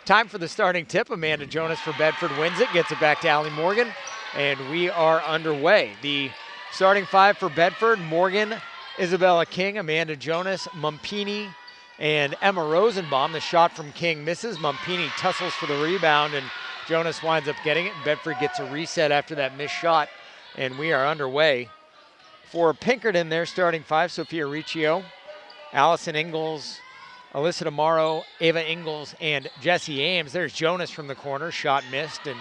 time for the starting tip. Amanda Jonas for Bedford wins it, gets it back to Allie Morgan, and we are underway. The starting five for Bedford: Morgan, Isabella King, Amanda Jonas, Mumpini, and Emma Rosenbaum. The shot from King misses. Mumpini tussles for the rebound, and Jonas winds up getting it. Bedford gets a reset after that missed shot, and we are underway. For Pinkerton, their starting five: Sophia Riccio, Allison Ingalls, Alyssa Demaro, Ava Ingalls, and Jessie Ames. There's Jonas from the corner, shot missed, and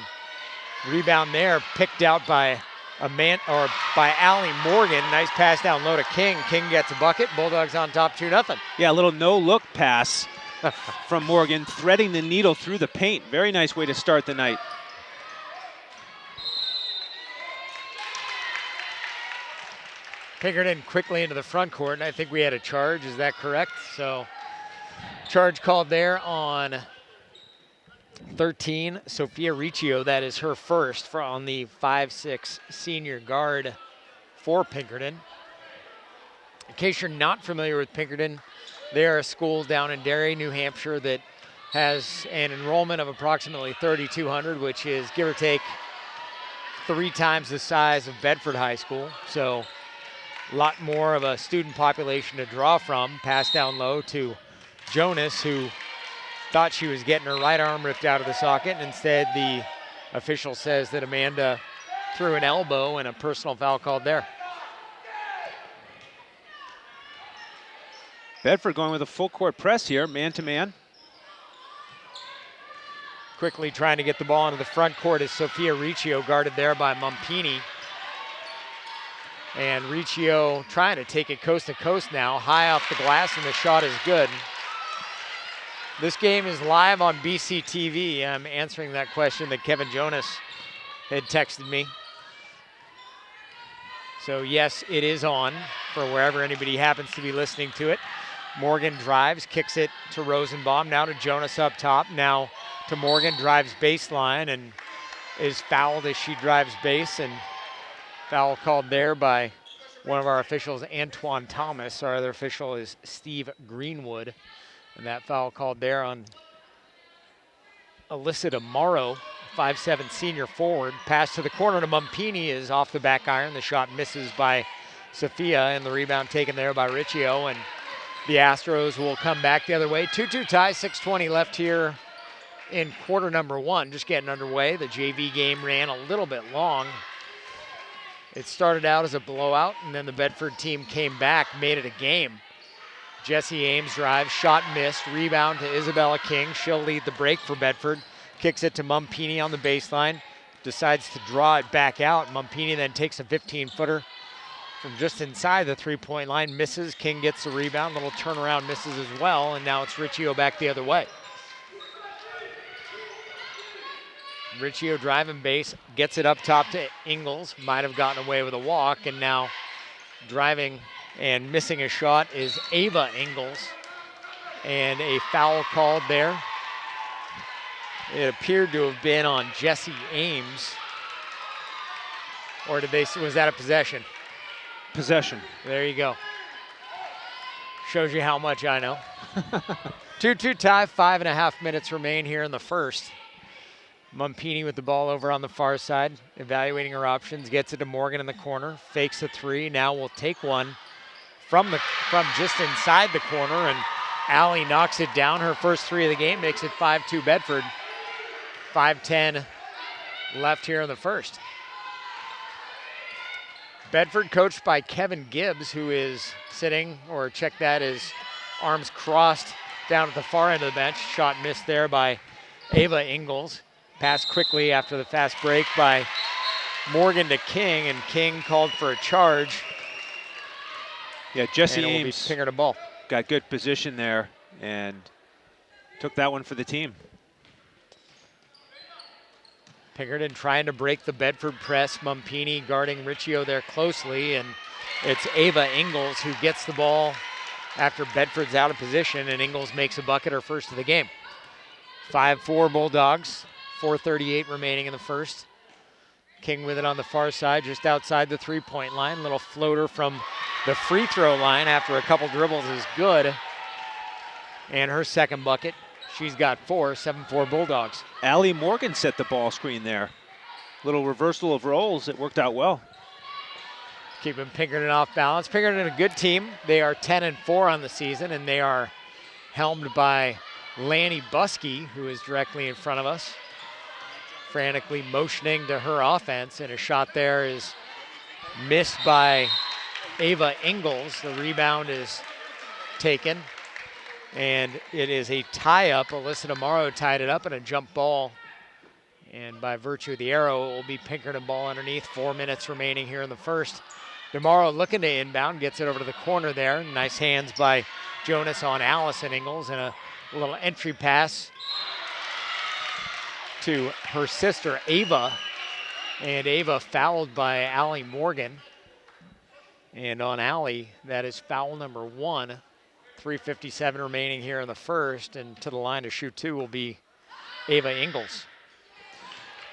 rebound there picked out by Allie Morgan. Nice pass down low to King. King gets a bucket. Bulldogs on top 2-0. Yeah, a little no-look pass from Morgan, threading the needle through the paint. Very nice way to start the night. Pinkerton quickly into the front court, and I think we had a charge. Is that correct? So, charge called there on 13, Sophia Riccio. That is her first on the 5'6" senior guard for Pinkerton. In case you're not familiar with Pinkerton, they are a school down in Derry, New Hampshire that has an enrollment of approximately 3,200, which is give or take 3 times the size of Bedford High School. So a lot more of a student population to draw from. Pass down low to Jonas, who thought she was getting her right arm ripped out of the socket, and instead the official says that Amanda threw an elbow and a personal foul called there. Bedford going with a full court press here, man-to-man. Quickly trying to get the ball into the front court is Sophia Riccio, guarded there by Mumpini. And Riccio trying to take it coast to coast now, high off the glass, and the shot is good. This game is live on BCTV. I'm answering that question that Kevin Jonas had texted me. So yes, it is on for wherever anybody happens to be listening to it. Morgan drives, kicks it to Rosenbaum, now to Jonas up top, now to Morgan, drives baseline and is fouled as she drives base, and foul called there by one of our officials, Antoine Thomas. Our other official is Steve Greenwood. And that foul called there on Alyssa Demaro, 5'7" senior forward. Pass to the corner to Mumpini is off the back iron. The shot misses by Sophia, and the rebound taken there by Riccio. And the Astros will come back the other way. 2-2 tie, 6:20 left here in quarter number 1. Just getting underway. The JV game ran a little bit long. It started out as a blowout, and then the Bedford team came back, made it a game. Jessie Ames drives, shot missed, rebound to Isabella King. She'll lead the break for Bedford. Kicks it to Mumpini on the baseline, decides to draw it back out. Mumpini then takes a 15-footer from just inside the three-point line, misses. King gets the rebound, little turnaround, misses as well, and now it's Riccio back the other way. Riccio driving base, gets it up top to Ingalls, might have gotten away with a walk, and now driving and missing a shot is Ava Ingalls, and a foul called there. It appeared to have been on Jessie Ames, or was that a possession? Possession. There you go. Shows you how much I know. 2-2 tie, 5.5 minutes remain here in the first. Mumpini with the ball over on the far side, evaluating her options, gets it to Morgan in the corner, fakes a three, now will take one from just inside the corner, and Allie knocks it down. Her first three of the game makes it 5-2 Bedford. 5:10 left here in the first. Bedford coached by Kevin Gibbs, who is sitting, or check that, is arms crossed down at the far end of the bench. Shot missed there by Ava Ingalls. Pass quickly after the fast break by Morgan to King, and King called for a charge. Yeah, Jessie Ames Pinkerton ball. Got good position there and took that one for the team. Pinkerton trying to break the Bedford press. Mumpini guarding Riccio there closely, and it's Ava Ingalls who gets the ball after Bedford's out of position, and Ingalls makes a bucket, her first of the game. 5-4 Bulldogs, 4:38 remaining in the first. King with it on the far side, just outside the three-point line. Little floater from the free throw line after a couple dribbles is good. And her second bucket. She's got 4, 7-4 Bulldogs. Allie Morgan set the ball screen there. Little reversal of roles. It worked out well. Keeping Pinkerton off balance. Pinkerton a good team. They are 10-4 on the season, and they are helmed by Lanny Buskey, who is directly in front of us, frantically motioning to her offense, and a shot there is missed by Ava Ingalls. The rebound is taken, and it is a tie-up. Alyssa DeMauro tied it up in a jump ball, and by virtue of the arrow, it will be Pinkerton ball underneath. 4 minutes remaining here in the first. DeMauro looking to inbound, gets it over to the corner there. Nice hands by Jonas on Allison Ingalls, and a little entry pass to her sister Ava, and Ava fouled by Allie Morgan. And on Allie, that is foul number 1. 3:57 remaining here in the first, and to the line to shoot 2 will be Ava Ingalls.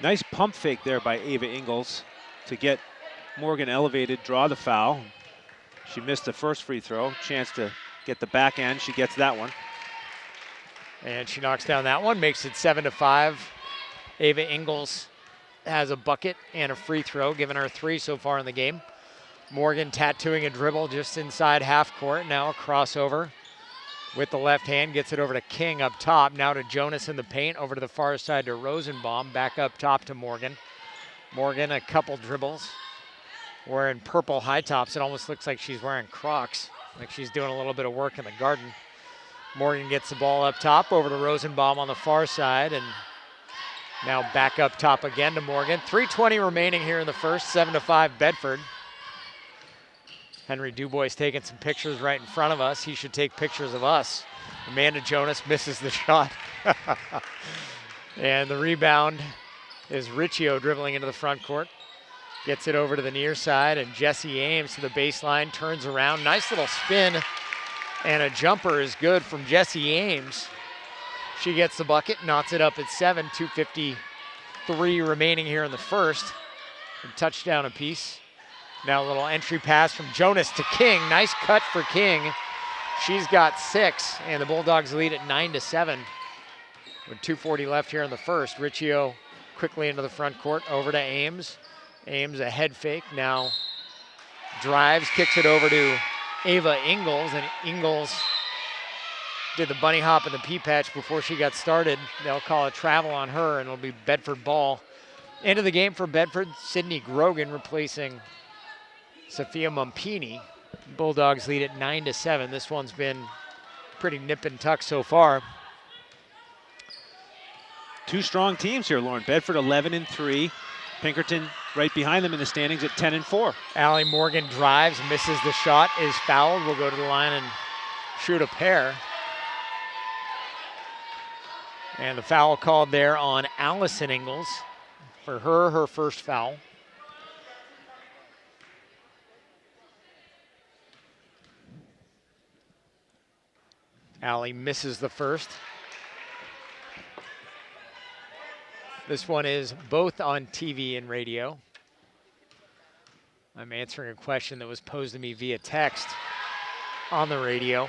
Nice pump fake there by Ava Ingalls to get Morgan elevated, draw the foul. She missed the first free throw. Chance to get the back end. She gets that one. And she knocks down that one, makes it 7-5. Ava Ingalls has a bucket and a free throw, giving her 3 so far in the game. Morgan tattooing a dribble just inside half court. Now a crossover with the left hand, gets it over to King up top. Now to Jonas in the paint, over to the far side to Rosenbaum, back up top to Morgan. Morgan, a couple dribbles, wearing purple high tops. It almost looks like she's wearing Crocs, like she's doing a little bit of work in the garden. Morgan gets the ball up top, over to Rosenbaum on the far side, and now back up top again to Morgan. 3:20 remaining here in the first, 7-5 Bedford. Henry Dubois taking some pictures right in front of us. He should take pictures of us. Amanda Jonas misses the shot. And the rebound is Riccio dribbling into the front court. Gets it over to the near side, and Jessie Ames to the baseline, turns around. Nice little spin, and a jumper is good from Jessie Ames. She gets the bucket, knocks it up at 7, 2:53 remaining here in the first. A touchdown apiece. Now a little entry pass from Jonas to King. Nice cut for King. She's got 6, and the Bulldogs lead at 9-7 with 2:40 left here in the first. Riccio quickly into the front court, over to Ames. Ames a head fake, now drives, kicks it over to Ava Ingalls, and Ingalls did the bunny hop and the pea patch before she got started. They'll call a travel on her, and it'll be Bedford ball. Into the game for Bedford, Sydney Grogan replacing Sophia Mumpini. Bulldogs lead at 9-7. This one's been pretty nip and tuck so far. 2 strong teams here, Lauren. Bedford 11-3. Pinkerton right behind them in the standings at 10-4. Allie Morgan drives, misses the shot, is fouled. Will go to the line and shoot a pair. And the foul called there on Allison Ingalls. For her first foul. Allie misses the first. This one is both on TV and radio. I'm answering a question that was posed to me via text on the radio,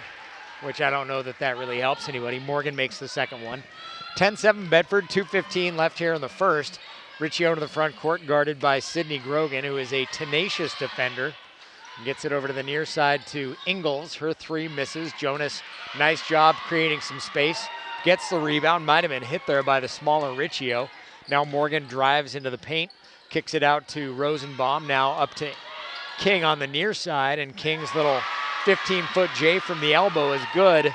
which I don't know that really helps anybody. Morgan makes the second one. 10-7 Bedford, 2:15 left here in the first. Riccio to the front court, guarded by Sydney Grogan, who is a tenacious defender. Gets it over to the near side to Ingalls. Her 3 misses. Jonas, nice job creating some space. Gets the rebound, might have been hit there by the smaller Riccio. Now Morgan drives into the paint, kicks it out to Rosenbaum. Now up to King on the near side, and King's little 15-foot J from the elbow is good.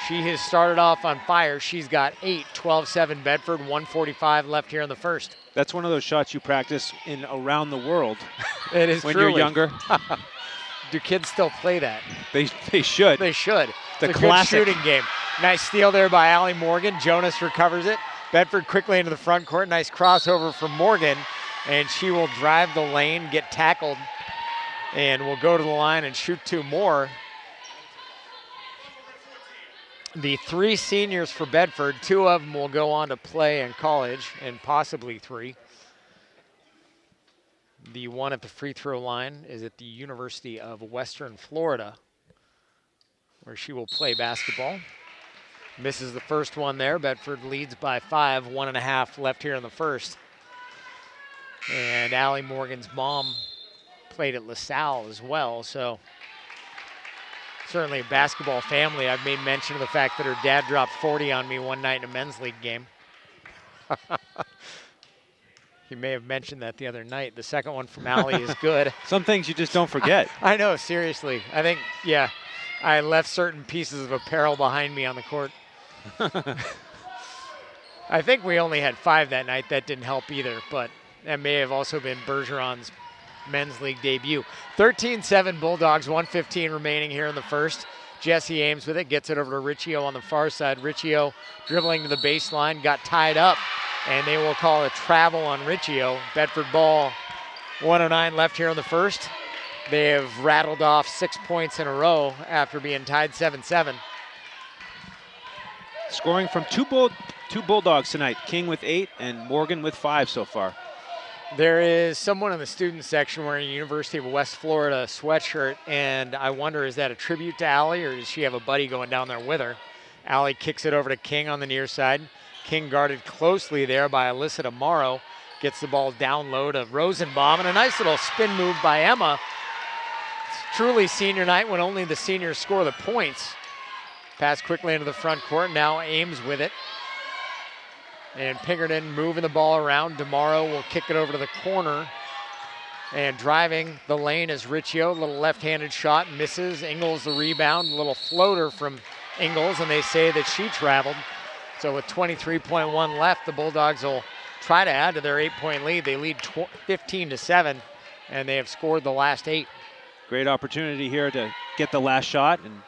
She has started off on fire. She's got 8, 12-7 Bedford, 1:45 left here in the first. That's one of those shots you practice in around the world. It is when truly. You're younger. Do kids still play that? They should. They should. The it's a classic. good shooting game. Nice steal there by Allie Morgan. Jonas recovers it. Bedford quickly into the front court. Nice crossover from Morgan, and she will drive the lane, get tackled, and will go to the line and shoot 2 more. The 3 seniors for Bedford, 2 of them will go on to play in college, and possibly 3. The one at the free throw line is at the University of Western Florida, where she will play basketball. Misses the first one there. Bedford leads by 5, 1.5 left here in the first. And Allie Morgan's mom played at LaSalle as well, so certainly a basketball family. I've made mention of the fact that her dad dropped 40 on me one night in a men's league game. He may have mentioned that the other night. The second one from Allie is good. Some things you just don't forget. I know, seriously. I think, yeah, I left certain pieces of apparel behind me on the court. I think we only had 5 that night. That didn't help either, but that may have also been Bergeron's men's league debut. 13-7 Bulldogs, 1:15 remaining here in the first. Jesse Ames with it, gets it over to Riccio on the far side. Riccio dribbling to the baseline, got tied up, and they will call a travel on Riccio. Bedford ball, 1:09 left here in the first. They have rattled off 6 points in a row after being tied 7-7. Scoring from two Bulldogs tonight. King with 8 and Morgan with 5 so far. There is someone in the student section wearing a University of West Florida sweatshirt, and I wonder, is that a tribute to Allie, or does she have a buddy going down there with her? Allie kicks it over to King on the near side. King guarded closely there by Alyssa Tomorrow. Gets the ball down low to Rosenbaum, and a nice little spin move by Emma. It's truly senior night when only the seniors score the points. Pass quickly into the front court. Now Ames with it. And Pinkerton moving the ball around. Tomorrow will kick it over to the corner. And driving the lane is Riccio. A little left-handed shot, misses. Ingles the rebound. A little floater from Ingles, and they say that she traveled. So with 23.1 left, the Bulldogs will try to add to their 8-point lead. They lead 15-7, and they have scored the last 8. Great opportunity here to get the last shot and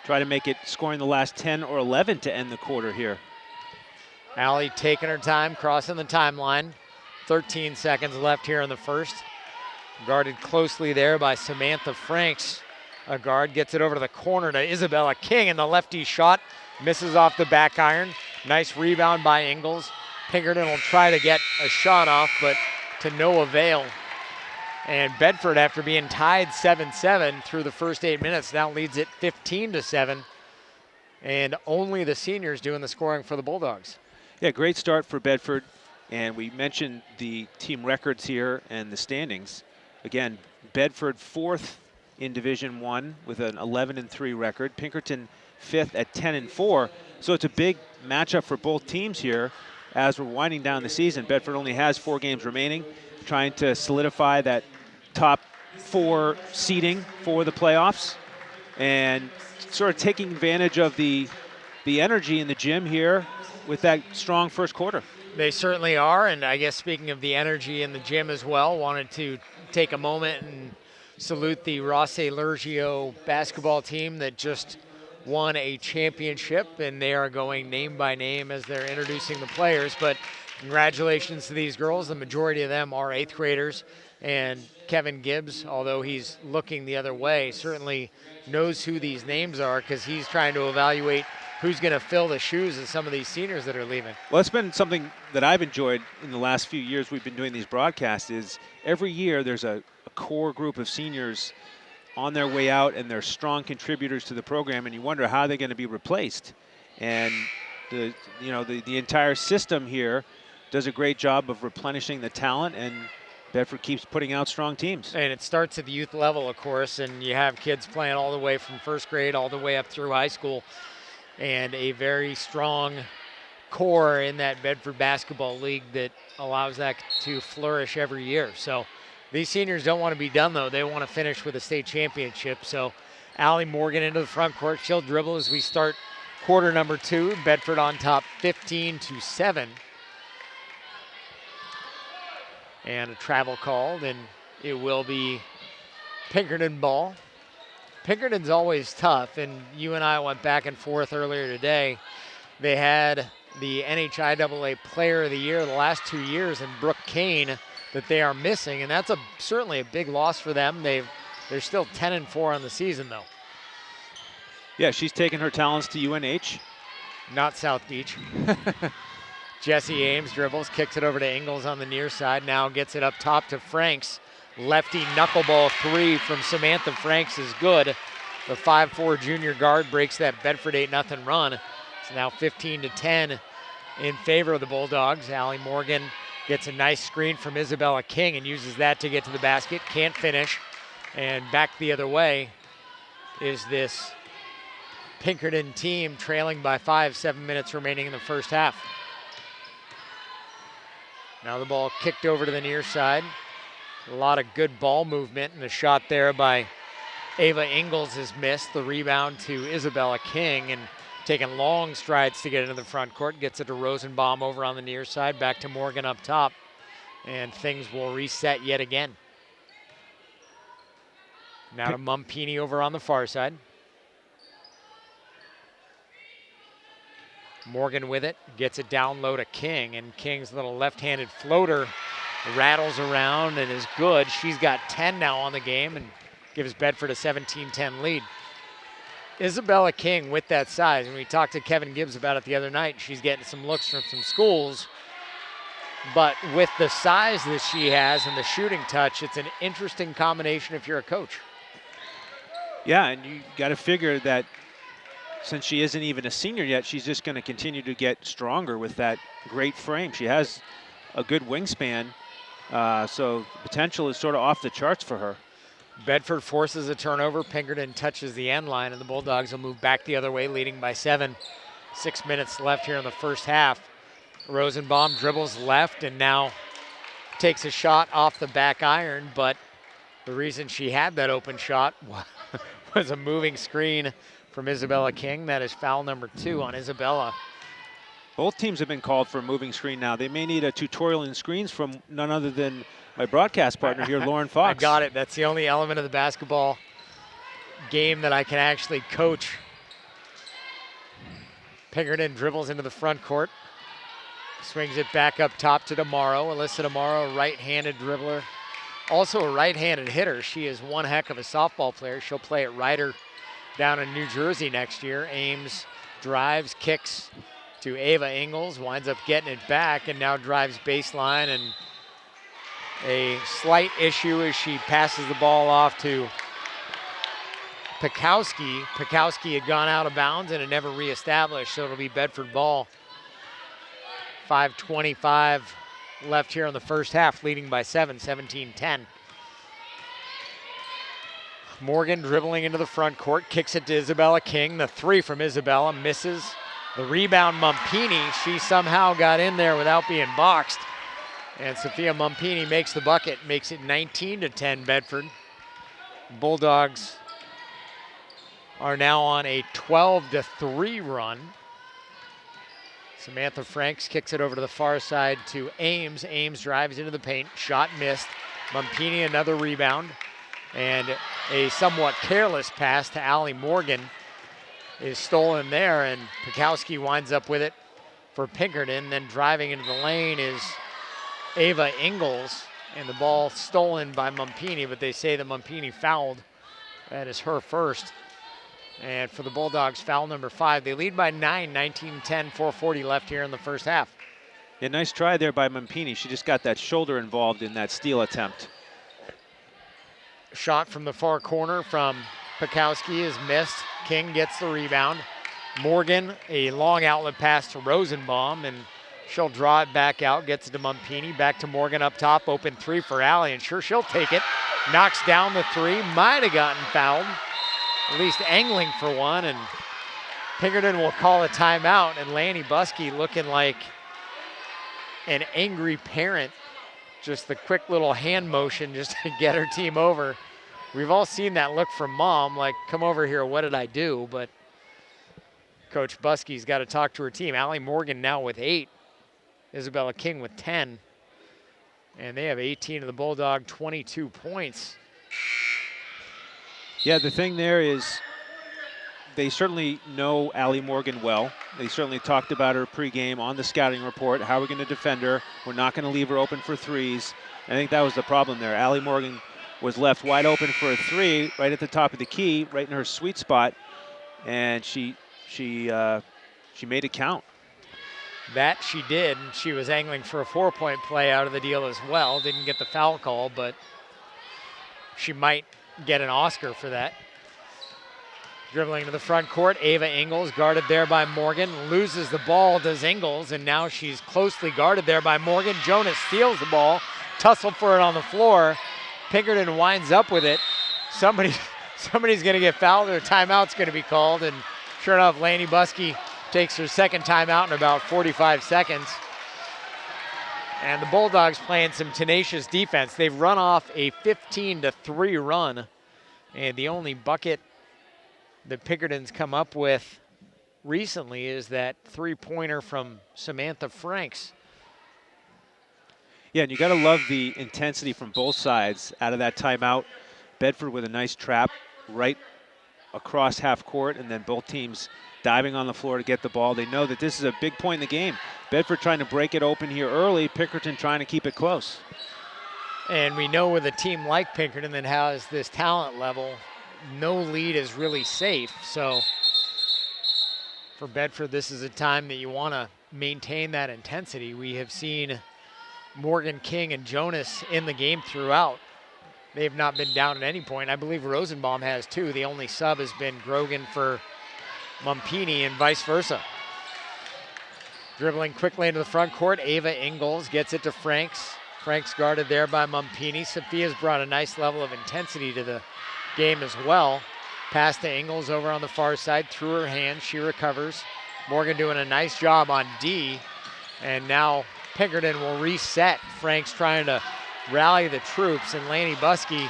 try to make it scoring the last 10 or 11 to end the quarter here. Allie taking her time, crossing the timeline. 13 seconds left here in the first. Guarded closely there by Samantha Franks. A guard gets it over to the corner to Isabella King, and the lefty shot misses off the back iron. Nice rebound by Ingles. Pinkerton will try to get a shot off, but to no avail. And Bedford, after being tied 7-7 through the first 8 minutes, now leads it 15-7. And only the seniors doing the scoring for the Bulldogs. Yeah, great start for Bedford. And we mentioned the team records here and the standings. Again, Bedford 4th in Division I with an 11-3 record. Pinkerton 5th at 10-4. So it's a big matchup for both teams here as we're winding down the season. Bedford only has 4 games remaining, trying to solidify that top 4 seeding for the playoffs and sort of taking advantage of the energy in the gym here with that strong first quarter. They certainly are, and I guess speaking of the energy in the gym as well, wanted to take a moment and salute the Rosse Lergio basketball team that just won a championship, and they are going name by name as they're introducing the players. But congratulations to these girls. The majority of them are 8th graders, and Kevin Gibbs, although he's looking the other way, certainly knows who these names are because he's trying to evaluate who's going to fill the shoes of some of these seniors that are leaving. Well, it's been something that I've enjoyed in the last few years we've been doing these broadcasts is every year there's a core group of seniors on their way out, and they're strong contributors to the program, and you wonder how they're going to be replaced. And the entire system here does a great job of replenishing the talent, and Bedford keeps putting out strong teams. And it starts at the youth level, of course, and you have kids playing all the way from first grade all the way up through high school, and a very strong core in that Bedford basketball league that allows that to flourish every year. So these seniors don't want to be done, though. They want to finish with a state championship. So Allie Morgan into the front court. She'll dribble as we start quarter number 2. Bedford on top 15-7. And a travel called, and it will be Pinkerton ball. Pinkerton's always tough, and you and I went back and forth earlier today. They had the NHIAA Player of the Year the last 2 years in Brooke Kane that they are missing, and that's certainly a big loss for them. They're still 10-4 on the season, though. Yeah, she's taken her talents to UNH. Not South Beach. Jesse Ames dribbles, kicks it over to Ingles on the near side, now gets it up top to Franks. Lefty knuckleball 3 from Samantha Franks is good. The 5'4" junior guard breaks that Bedford 8-0 run. It's now 15-10 in favor of the Bulldogs. Allie Morgan gets a nice screen from Isabella King and uses that to get to the basket. Can't finish. And back the other way is this Pinkerton team trailing by 5, 7 minutes remaining in the first half. Now the ball kicked over to the near side. A lot of good ball movement, and the shot there by Ava Ingalls is missed. The rebound to Isabella King, and taking long strides to get into the front court. Gets it to Rosenbaum over on the near side. Back to Morgan up top, and things will reset yet again. Now to Mumpini over on the far side. Morgan with it, gets it down low to King, and King's little left-handed floater rattles around and is good. She's got 10 now on the game and gives Bedford a 17-10 lead. Isabella King with that size, and we talked to Kevin Gibbs about it the other night, she's getting some looks from some schools, but with the size that she has and the shooting touch, it's an interesting combination if you're a coach. Yeah, and you got to figure that since she isn't even a senior yet, she's just going to continue to get stronger with that great frame. She has a good wingspan, so the potential is sort of off the charts for her. Bedford forces a turnover. Pinkerton touches the end line, and the Bulldogs will move back the other way, leading by 7. 6 minutes left here in the first half. Rosenbaum dribbles left and now takes a shot off the back iron, but the reason she had that open shot was a moving screen from Isabella King. That is foul number 2 on Isabella. Both teams have been called for a moving screen now. They may need a tutorial in screens from none other than my broadcast partner here, Lauren Fox. I got it. That's the only element of the basketball game that I can actually coach. Pinkerton dribbles into the front court. Swings it back up top to Demaro. Alyssa Demaro, right-handed dribbler. Also a right-handed hitter. She is one heck of a softball player. She'll play at Ryder down in New Jersey next year. Ames drives, kicks to Ava Ingalls, winds up getting it back, and now drives baseline, and a slight issue as she passes the ball off to Pikowski. Pikowski had gone out of bounds and it never reestablished, so it'll be Bedford ball. 5:25 left here in the first half, leading by 7, 17-10. Morgan dribbling into the front court, kicks it to Isabella King. The 3 from Isabella misses. The rebound, Mumpini. She somehow got in there without being boxed. And Sophia Mumpini makes the bucket, makes it 19-10 Bedford. Bulldogs are now on a 12-3 run. Samantha Franks kicks it over to the far side to Ames. Ames drives into the paint, shot missed. Mumpini another rebound. And a somewhat careless pass to Allie Morgan is stolen there, and Pikowski winds up with it for Pinkerton. Then driving into the lane is Ava Ingalls, and the ball stolen by Mumpini, but they say that Mumpini fouled. That is her first. And for the Bulldogs, foul number 5. They lead by 9, 19-10, 4:40 left here in the first half. Yeah, nice try there by Mumpini. She just got that shoulder involved in that steal attempt. Shot from the far corner from Pikowski is missed. King gets the rebound. Morgan, a long outlet pass to Rosenbaum, and she'll draw it back out, gets it to Mumpini, back to Morgan up top, open 3 for Allie, and sure, she'll take it. Knocks down the 3, might have gotten fouled, at least angling for one, and Pinkerton will call a timeout, and Lanny Buskey looking like an angry parent. Just the quick little hand motion just to get her team over. We've all seen that look from mom, like, come over here, what did I do? But Coach Buskey's got to talk to her team. Allie Morgan now with 8. Isabella King with 10. And they have 18 of the Bulldog, 22 points. Yeah, the thing there is they certainly know Allie Morgan well. They certainly talked about her pregame on the scouting report, how we're going to defend her. We're not going to leave her open for threes. I think that was the problem there. Allie Morgan was left wide open for a 3 right at the top of the key, right in her sweet spot, and she made it count. That she did. She was angling for a 4-point play out of the deal as well. Didn't get the foul call, but she might get an Oscar for that. Dribbling to the front court, Ava Ingles guarded there by Morgan, loses the ball, does Ingles, and now she's closely guarded there by Morgan. Jonas steals the ball, tussled for it on the floor. Pinkerton winds up with it. Somebody's gonna get fouled, or a timeout's gonna be called, and sure enough, Laney Buskey takes her second timeout in about 45 seconds. And the Bulldogs playing some tenacious defense. They've run off a 15-3 run, and the only bucket that Pinkerton's come up with recently is that three-pointer from Samantha Franks. Yeah, and you got to love the intensity from both sides out of that timeout. Bedford with a nice trap right across half court, and then both teams diving on the floor to get the ball. They know that this is a big point in the game. Bedford trying to break it open here early, Pinkerton trying to keep it close. And we know with a team like Pinkerton that has this talent level, no lead is really safe. So for Bedford, this is a time that you want to maintain that intensity. We have seen Morgan King and Jonas in the game throughout. They've not been down at any point. I believe Rosenbaum has too. The only sub has been Grogan for Mumpini and vice versa. Dribbling quickly into the front court, Ava Ingles gets it to Franks. Franks guarded there by Mumpini. Sophia's brought a nice level of intensity to the game as well. Pass to Ingles over on the far side, through her hand, she recovers. Morgan doing a nice job on D, and now Pinkerton will reset. Franks trying to rally the troops, and Laney Buskey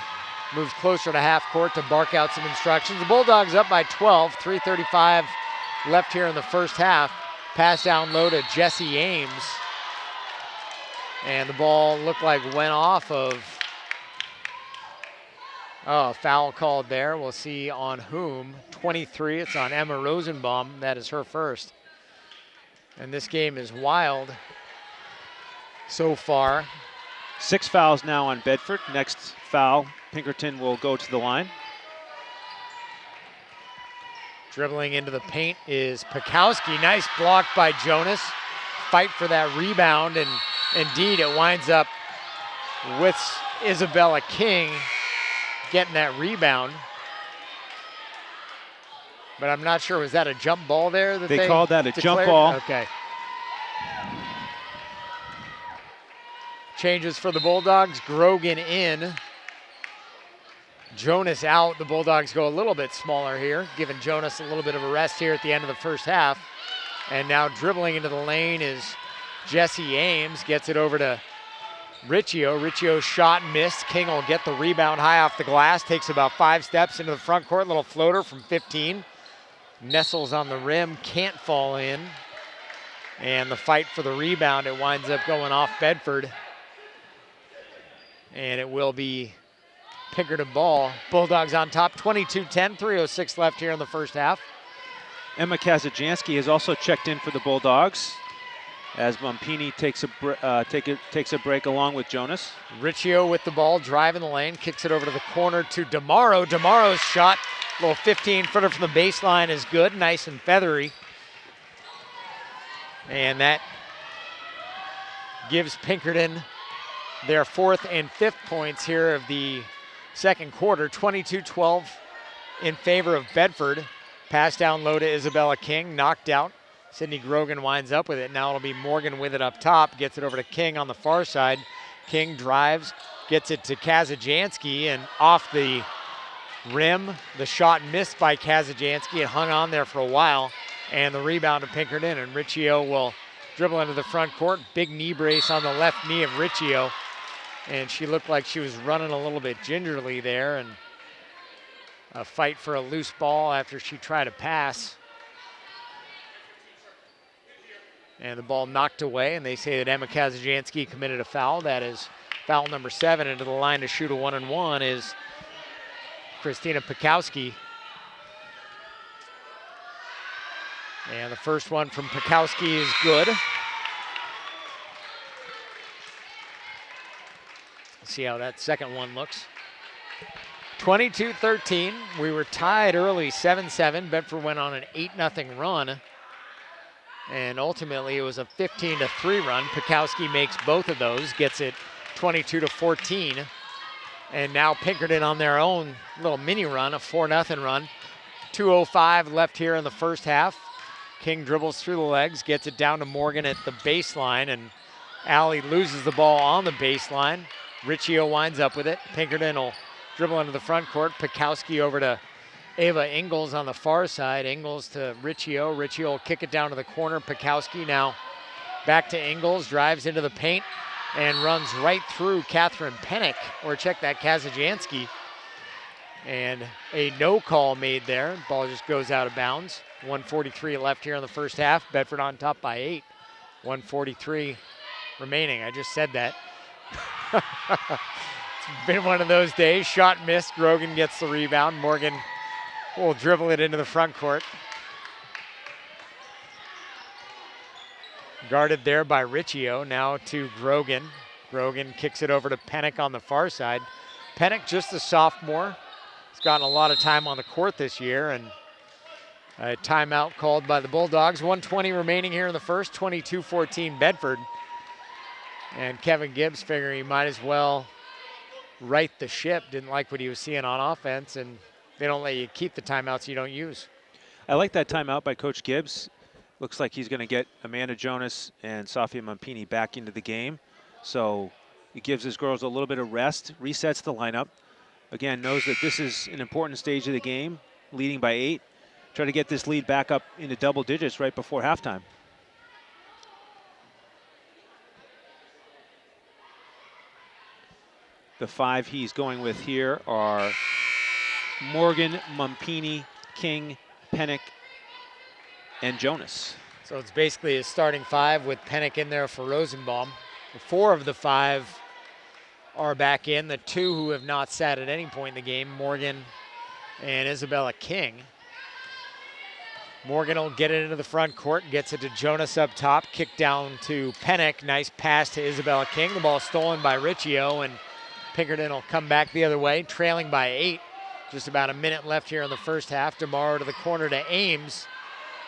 moves closer to half court to bark out some instructions. The Bulldogs up by 12, 3:35 left here in the first half. Pass down low to Jesse Ames, and the ball looked like went off of, oh, foul called there. We'll see on whom. 23, it's on Emma Rosenbaum. That is her first. And this game is wild so far. 6 fouls now on Bedford. Next foul, Pinkerton will go to the line. Dribbling into the paint is Pikowski. Nice block by Jonas. Fight for that rebound, and indeed it winds up with Isabella King getting that rebound. But I'm not sure, was that a jump ball there that they called that a declared? jump ball. Okay. Changes for the Bulldogs. Grogan in. Jonas out. The Bulldogs go a little bit smaller here, giving Jonas a little bit of a rest here at the end of the first half. And now dribbling into the lane is Jesse Ames. Gets it over to Riccio. Riccio's shot missed. King will get the rebound high off the glass. Takes about 5 steps into the front court. Little floater from 15. Nestles on the rim. Can't fall in. And the fight for the rebound, it winds up going off Bedford. And it will be Pinkerton ball. Bulldogs on top, 22-10, 3:06 left here in the first half. Emma Kazajanski has also checked in for the Bulldogs as Mumpini takes a break along with Jonas. Riccio with the ball, driving the lane, kicks it over to the corner to DeMauro. DeMaro's shot, little 15-footer from the baseline is good, nice and feathery. And that gives Pinkerton their 4th and 5th points here of the second quarter. 22-12 in favor of Bedford. Pass down low to Isabella King, knocked out. Sydney Grogan winds up with it. Now it'll be Morgan with it up top, gets it over to King on the far side. King drives, gets it to Kazajanski, and off the rim. The shot missed by Kazajanski. It hung on there for a while, and the rebound to Pinkerton, and Riccio will dribble into the front court. Big knee brace on the left knee of Riccio, and she looked like she was running a little bit gingerly there, and a fight for a loose ball after she tried to pass. And the ball knocked away, and they say that Emma Kazajanski committed a foul. That is foul number 7. Into the line to shoot a 1-and-1 is Christina Pikowski. And the first one from Pikowski is good. See how that second one looks. 22-13. We were tied early, 7-7. Bedford went on an 8-0 run. And ultimately it was a 15-3 run. Pikowski makes both of those, gets it 22-14. And now Pinkerton on their own little mini run, a 4-0 run. 2:05 left here in the first half. King dribbles through the legs, gets it down to Morgan at the baseline, and Allie loses the ball on the baseline. Riccio winds up with it. Pinkerton will dribble into the front court. Pikowski over to Ava Ingles on the far side. Ingles to Riccio. Riccio will kick it down to the corner. Pikowski now back to Ingles, drives into the paint and runs right through Catherine Pennick, or check that, Kazajanski. And a no call made there. Ball just goes out of bounds. 1:43 left here in the first half. Bedford on top by 8. 1:43 remaining. I just said that. It's been one of those days. Shot missed. Grogan gets the rebound. Morgan will dribble it into the front court. Guarded there by Riccio. Now to Grogan. Grogan kicks it over to Pennick on the far side. Pennick, just a sophomore. He's gotten a lot of time on the court this year, and a timeout called by the Bulldogs. 1:20 remaining here in the first. 22-14 Bedford. And Kevin Gibbs figuring he might as well right the ship. Didn't like what he was seeing on offense, and they don't let you keep the timeouts you don't use. I like that timeout by Coach Gibbs. Looks like he's going to get Amanda Jonas and Sofia Mampini back into the game. So it gives his girls a little bit of rest, resets the lineup. Again, knows that this is an important stage of the game, leading by 8. Try to get this lead back up into double digits right before halftime. The 5 he's going with here are Morgan, Mumpini, King, Pennick, and Jonas. So it's basically a starting 5 with Pennick in there for Rosenbaum. 4 of the 5 are back in. The 2 who have not sat at any point in the game, Morgan and Isabella King. Morgan will get it into the front court, gets it to Jonas up top, kick down to Pennick. Nice pass to Isabella King. The ball stolen by Riccio, and Pinkerton will come back the other way, trailing by 8. Just about a minute left here in the first half. DeMauro to the corner to Ames.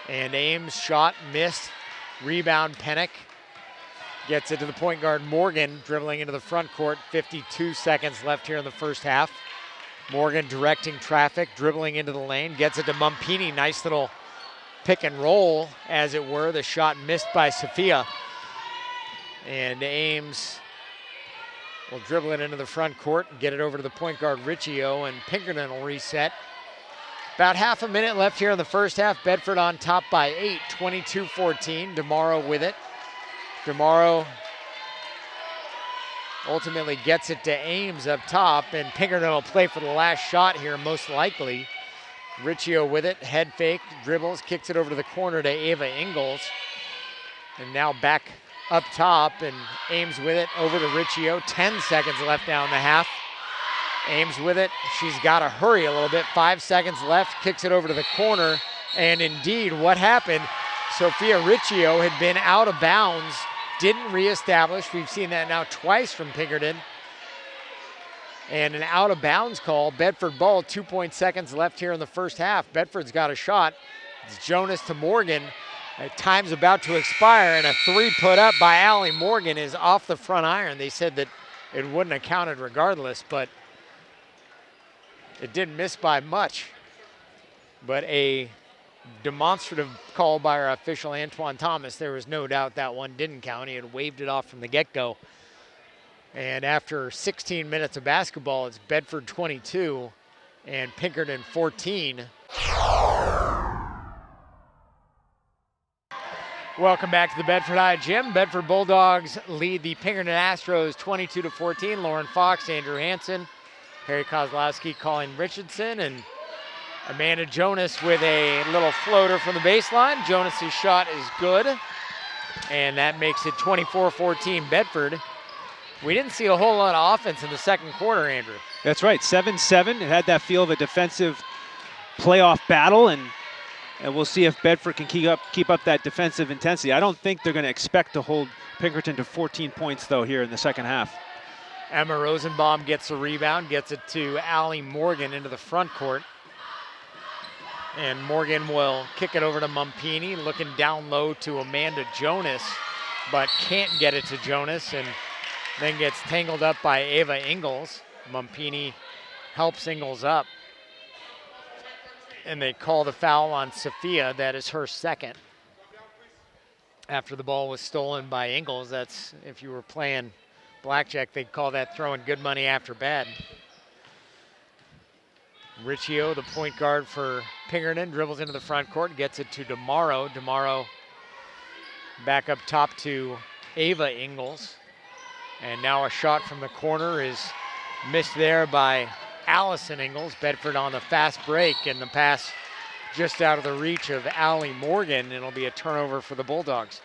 And Ames shot, missed. Rebound, Pennick. Gets it to the point guard, Morgan, dribbling into the front court. 52 seconds left here in the first half. Morgan directing traffic, dribbling into the lane. Gets it to Mumpini. Nice little pick and roll, as it were. The shot missed by Sophia. And Ames will dribble it into the front court and get it over to the point guard, Riccio, and Pinkerton will reset. About half a minute left here in the first half. Bedford on top by 8, 22-14. DeMauro with it. DeMauro ultimately gets it to Ames up top, and Pinkerton will play for the last shot here, most likely. Riccio with it, head fake, dribbles, kicks it over to the corner to Ava Ingles. And now back up top, and Ames with it over to Riccio. 10 seconds left now in the half. Ames with it. She's got to hurry a little bit. 5 seconds left. Kicks it over to the corner. And indeed, what happened? Sophia Riccio had been out of bounds, didn't reestablish. We've seen that now twice from Pinkerton. And an out of bounds call. Bedford ball, 2 seconds left here in the first half. Bedford's got a shot. It's Jonas to Morgan. Time's about to expire, and a 3 put up by Allie Morgan is off the front iron. They said that it wouldn't have counted regardless, but it didn't miss by much. But a demonstrative call by our official, Antoine Thomas. There was no doubt that one didn't count. He had waved it off from the get-go. And after 16 minutes of basketball, it's Bedford 22 and Pinkerton 14. Welcome back to the Bedford High Gym. Bedford Bulldogs lead the Pinkerton Astros 22-14. Lauren Fox, Andrew Hansen, Harry Kozlowski, Colin Richardson, and Amanda Jonas with a little floater from the baseline. Jonas's shot is good, and that makes it 24-14 Bedford. We didn't see a whole lot of offense in the second quarter, Andrew. That's right, 7-7. It had that feel of a defensive playoff battle, and we'll see if Bedford can keep up that defensive intensity. I don't think they're going to expect to hold Pinkerton to 14 points, though, here in the second half. Emma Rosenbaum gets a rebound, gets it to Allie Morgan into the front court. And Morgan will kick it over to Mumpini, looking down low to Amanda Jonas, but can't get it to Jonas, and then gets tangled up by Ava Ingles. Mumpini helps Ingles up. And they call the foul on Sophia. That is her second. After the ball was stolen by Ingles, that's, if you were playing blackjack, they'd call that throwing good money after bad. Riccio, the point guard for Pinkerton, dribbles into the front court, gets it to DeMauro. DeMauro back up top to Ava Ingles. And now a shot from the corner is missed there by Allison Ingles. Bedford on the fast break, and the pass just out of the reach of Allie Morgan. It'll be a turnover for the Bulldogs.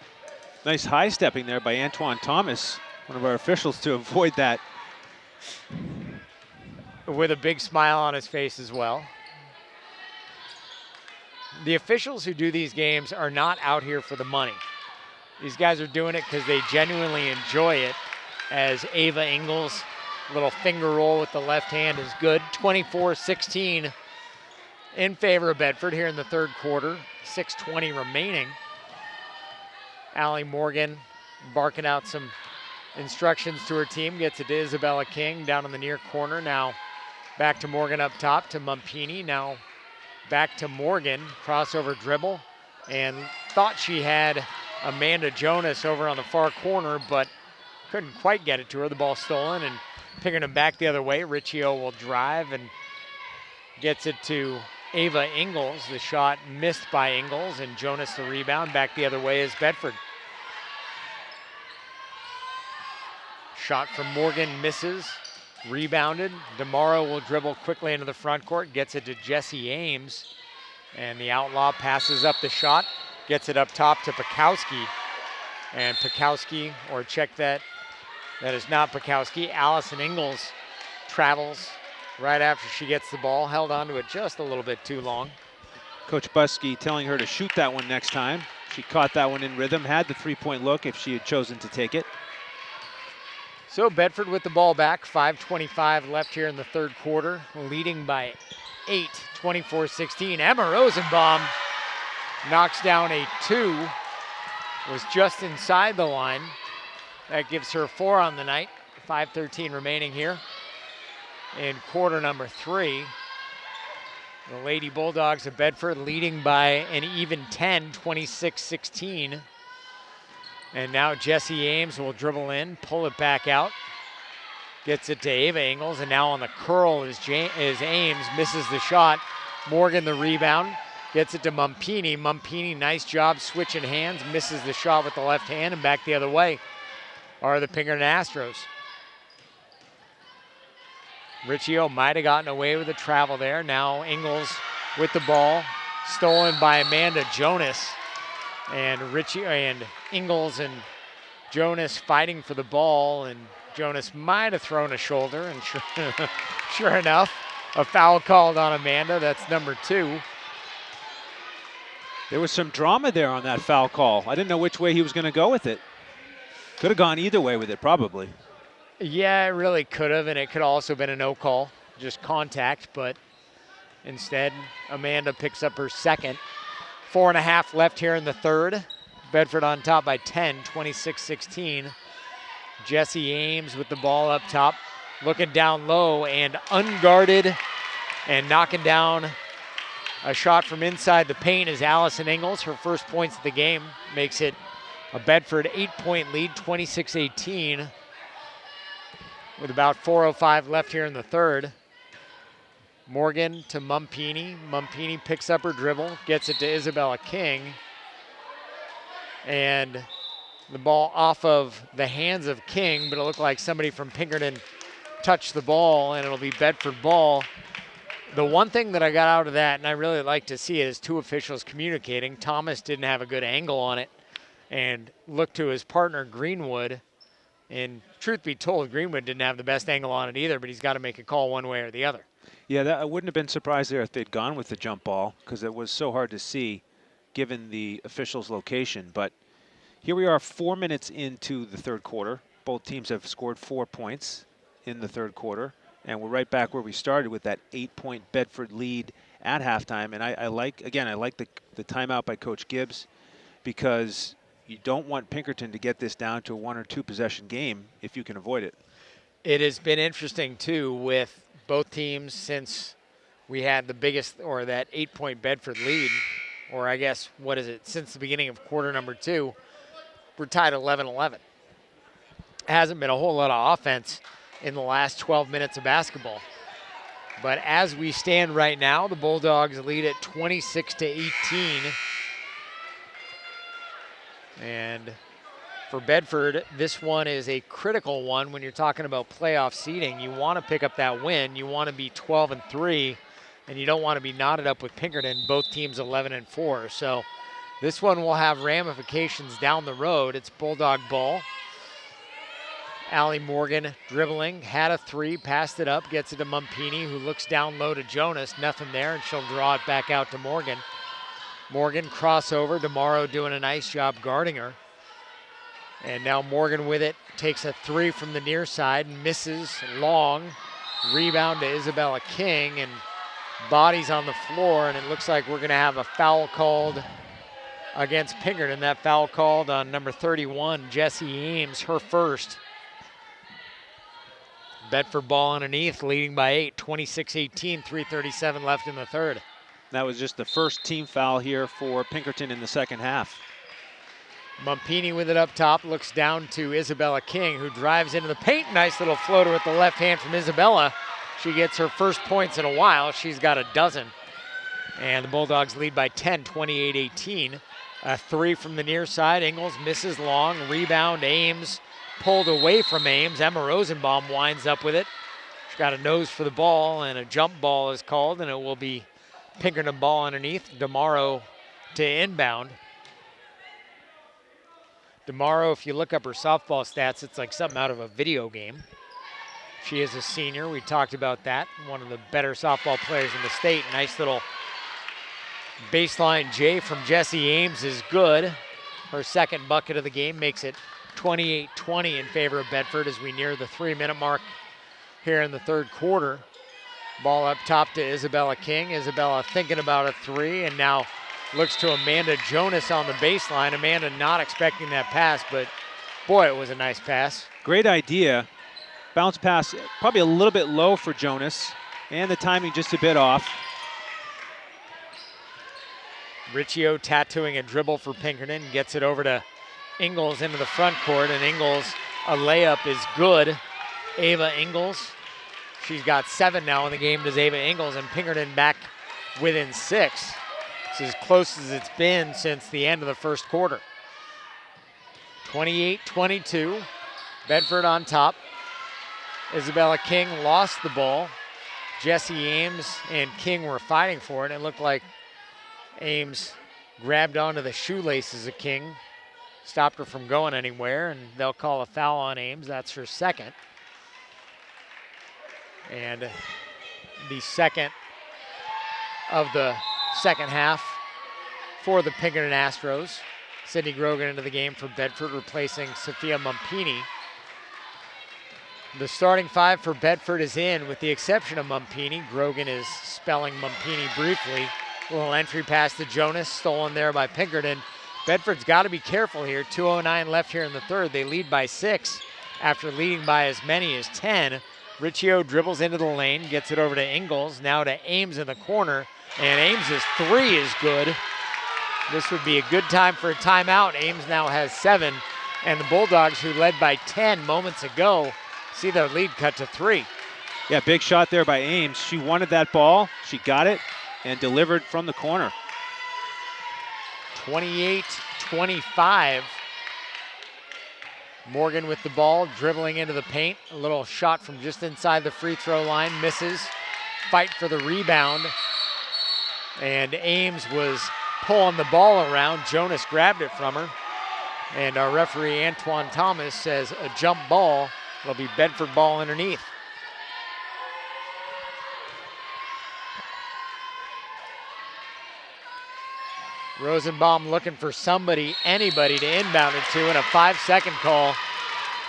Nice high stepping there by Antoine Thomas, one of our officials, to avoid that. With a big smile on his face as well. The officials who do these games are not out here for the money. These guys are doing it because they genuinely enjoy it, as Ava Ingles' little finger roll with the left hand is good. 24-16 in favor of Bedford here in the third quarter. 6:20 remaining. Allie Morgan barking out some instructions to her team. Gets it to Isabella King down in the near corner. Now back to Morgan up top to Mumpini. Now back to Morgan. Crossover dribble. And thought she had Amanda Jonas over on the far corner, but couldn't quite get it to her. The ball stolen, and Pinkerton back the other way. Riccio will drive and gets it to Ava Ingles. The shot missed by Ingles, and Jonas the rebound. Back the other way is Bedford. Shot from Morgan misses. Rebounded. DeMauro will dribble quickly into the front court. Gets it to Jesse Ames. And the outlaw passes up the shot. Gets it up top to Pikowski. And Pikowski, or check that, that is not Pikowski. Allison Ingles travels right after she gets the ball. Held onto it just a little bit too long. Coach Buskey telling her to shoot that one next time. She caught that one in rhythm, had the three-point look if she had chosen to take it. So Bedford with the ball back, 5:25 left here in the third quarter, leading by 8, 24-16. Emma Rosenbaum knocks down a 2, was just inside the line. That gives her 4 on the night. 5:13 remaining here in quarter number 3. The Lady Bulldogs of Bedford leading by an even 10, 26-16. And now Jesse Ames will dribble in, pull it back out. Gets it to Ava Ingles, and now on the curl is Ames, misses the shot. Morgan the rebound, gets it to Mumpini. Mumpini, nice job switching hands, misses the shot with the left hand, and back the other way are the Pinkerton Astros. Riccio might have gotten away with the travel there. Now Ingles with the ball, stolen by Amanda Jonas. And Riccio and Ingles and Jonas fighting for the ball, and Jonas might have thrown a shoulder, and sure enough, a foul called on Amanda. That's number 2. There was some drama there on that foul call. I didn't know which way he was going to go with it. Could have gone either way with it, probably. Yeah, it really could have, and it could have also been a no call, just contact, but instead, Amanda picks up her second. 4.5 left here in the third. Bedford on top by 10, 26-16. Jesse Ames with the ball up top, looking down low and unguarded and knocking down a shot from inside the paint is Allison Ingles. Her first points of the game makes it a Bedford 8-point lead, 26-18, with about 4:05 left here in the third. Morgan to Mumpini. Mumpini picks up her dribble, gets it to Isabella King. And the ball off of the hands of King, but it looked like somebody from Pinkerton touched the ball, and it'll be Bedford ball. The one thing that I got out of that, and I really like to see it, is 2 officials communicating. Thomas didn't have a good angle on it and looked to his partner, Greenwood. And truth be told, Greenwood didn't have the best angle on it either, but he's got to make a call one way or the other. Yeah, I wouldn't have been surprised there if they'd gone with the jump ball, because it was so hard to see given the official's location. But here we are 4 minutes into the third quarter. Both teams have scored 4 points in the third quarter, and we're right back where we started with that 8-point Bedford lead at halftime. And I like the timeout by Coach Gibbs, because you don't want Pinkerton to get this down to a 1 or 2 possession game if you can avoid it. It has been interesting, too, with both teams since we had the biggest, or that 8-point Bedford lead, or I guess, what is it, since the beginning of quarter number 2, we're tied 11-11. Hasn't been a whole lot of offense in the last 12 minutes of basketball. But as we stand right now, the Bulldogs lead at 26-18. And for Bedford, this one is a critical one when you're talking about playoff seeding. You want to pick up that win. You want to be 12-3, and you don't want to be knotted up with Pinkerton, both teams 11-4. So this one will have ramifications down the road. It's Bulldog ball. Allie Morgan dribbling, had a 3, passed it up, gets it to Mumpini, who looks down low to Jonas. Nothing there, and she'll draw it back out to Morgan. Morgan crossover, DeMauro doing a nice job guarding her. And now Morgan with it, takes a 3 from the near side, misses long. Rebound to Isabella King, and bodies on the floor, and it looks like we're gonna have a foul called against Pinkerton. That foul called on number 31, Jessie Ames, her first. Bedford ball underneath, leading by 8, 26-18, 3:37 left in the third. That was just the first team foul here for Pinkerton in the second half. Mumpini with it up top, looks down to Isabella King, who drives into the paint. Nice little floater with the left hand from Isabella. She gets her first points in a while. She's got a dozen. And the Bulldogs lead by 10, 28-18. A 3 from the near side. Ingles misses long. Rebound, Ames. Pulled away from Ames. Emma Rosenbaum winds up with it. She's got a nose for the ball, and a jump ball is called, and it will be Pinkerton ball underneath. DeMauro to inbound. DeMauro, if you look up her softball stats, it's like something out of a video game. She is a senior. We talked about that. One of the better softball players in the state. Nice little baseline J from Jessie Ames is good. Her second bucket of the game makes it 28-20 in favor of Bedford as we near the 3-minute mark here in the third quarter. Ball up top to Isabella King. Isabella thinking about a 3, and now looks to Amanda Jonas on the baseline. Amanda not expecting that pass, but boy, it was a nice pass. Great idea. Bounce pass, probably a little bit low for Jonas, and the timing just a bit off. Riccio tattooing a dribble for Pinkerton, gets it over to Ingles into the front court, and Ingles, a layup is good. Ava Ingles, she's got 7 now in the game, does Ava Ingles, and Pinkerton back within 6. It's as close as it's been since the end of the first quarter. 28-22, Bedford on top. Isabella King lost the ball. Jessie Ames and King were fighting for it. It looked like Ames grabbed onto the shoelaces of King, stopped her from going anywhere, and they'll call a foul on Ames. That's her second. And the second of the second half for the Pinkerton Astros. Sydney Grogan into the game for Bedford, replacing Sophia Mumpini. The starting 5 for Bedford is in, with the exception of Mumpini. Grogan is spelling Mumpini briefly. A little entry pass to Jonas, stolen there by Pinkerton. Bedford's got to be careful here. 2:09 left here in the third. They lead by 6 after leading by as many as 10. Riccio dribbles into the lane, gets it over to Ingles, now to Ames in the corner, and Ames's 3 is good. This would be a good time for a timeout. Ames now has 7, and the Bulldogs, who led by 10 moments ago, see their lead cut to 3. Yeah, big shot there by Ames. She wanted that ball, she got it, and delivered from the corner. 28-25. Morgan with the ball, dribbling into the paint. A little shot from just inside the free throw line, misses. Fight for the rebound. And Ames was pulling the ball around. Jonas grabbed it from her. And our referee, Antoine Thomas, says a jump ball. It'll be Bedford ball underneath. Rosenbaum looking for somebody, anybody to inbound it to, and a 5-second call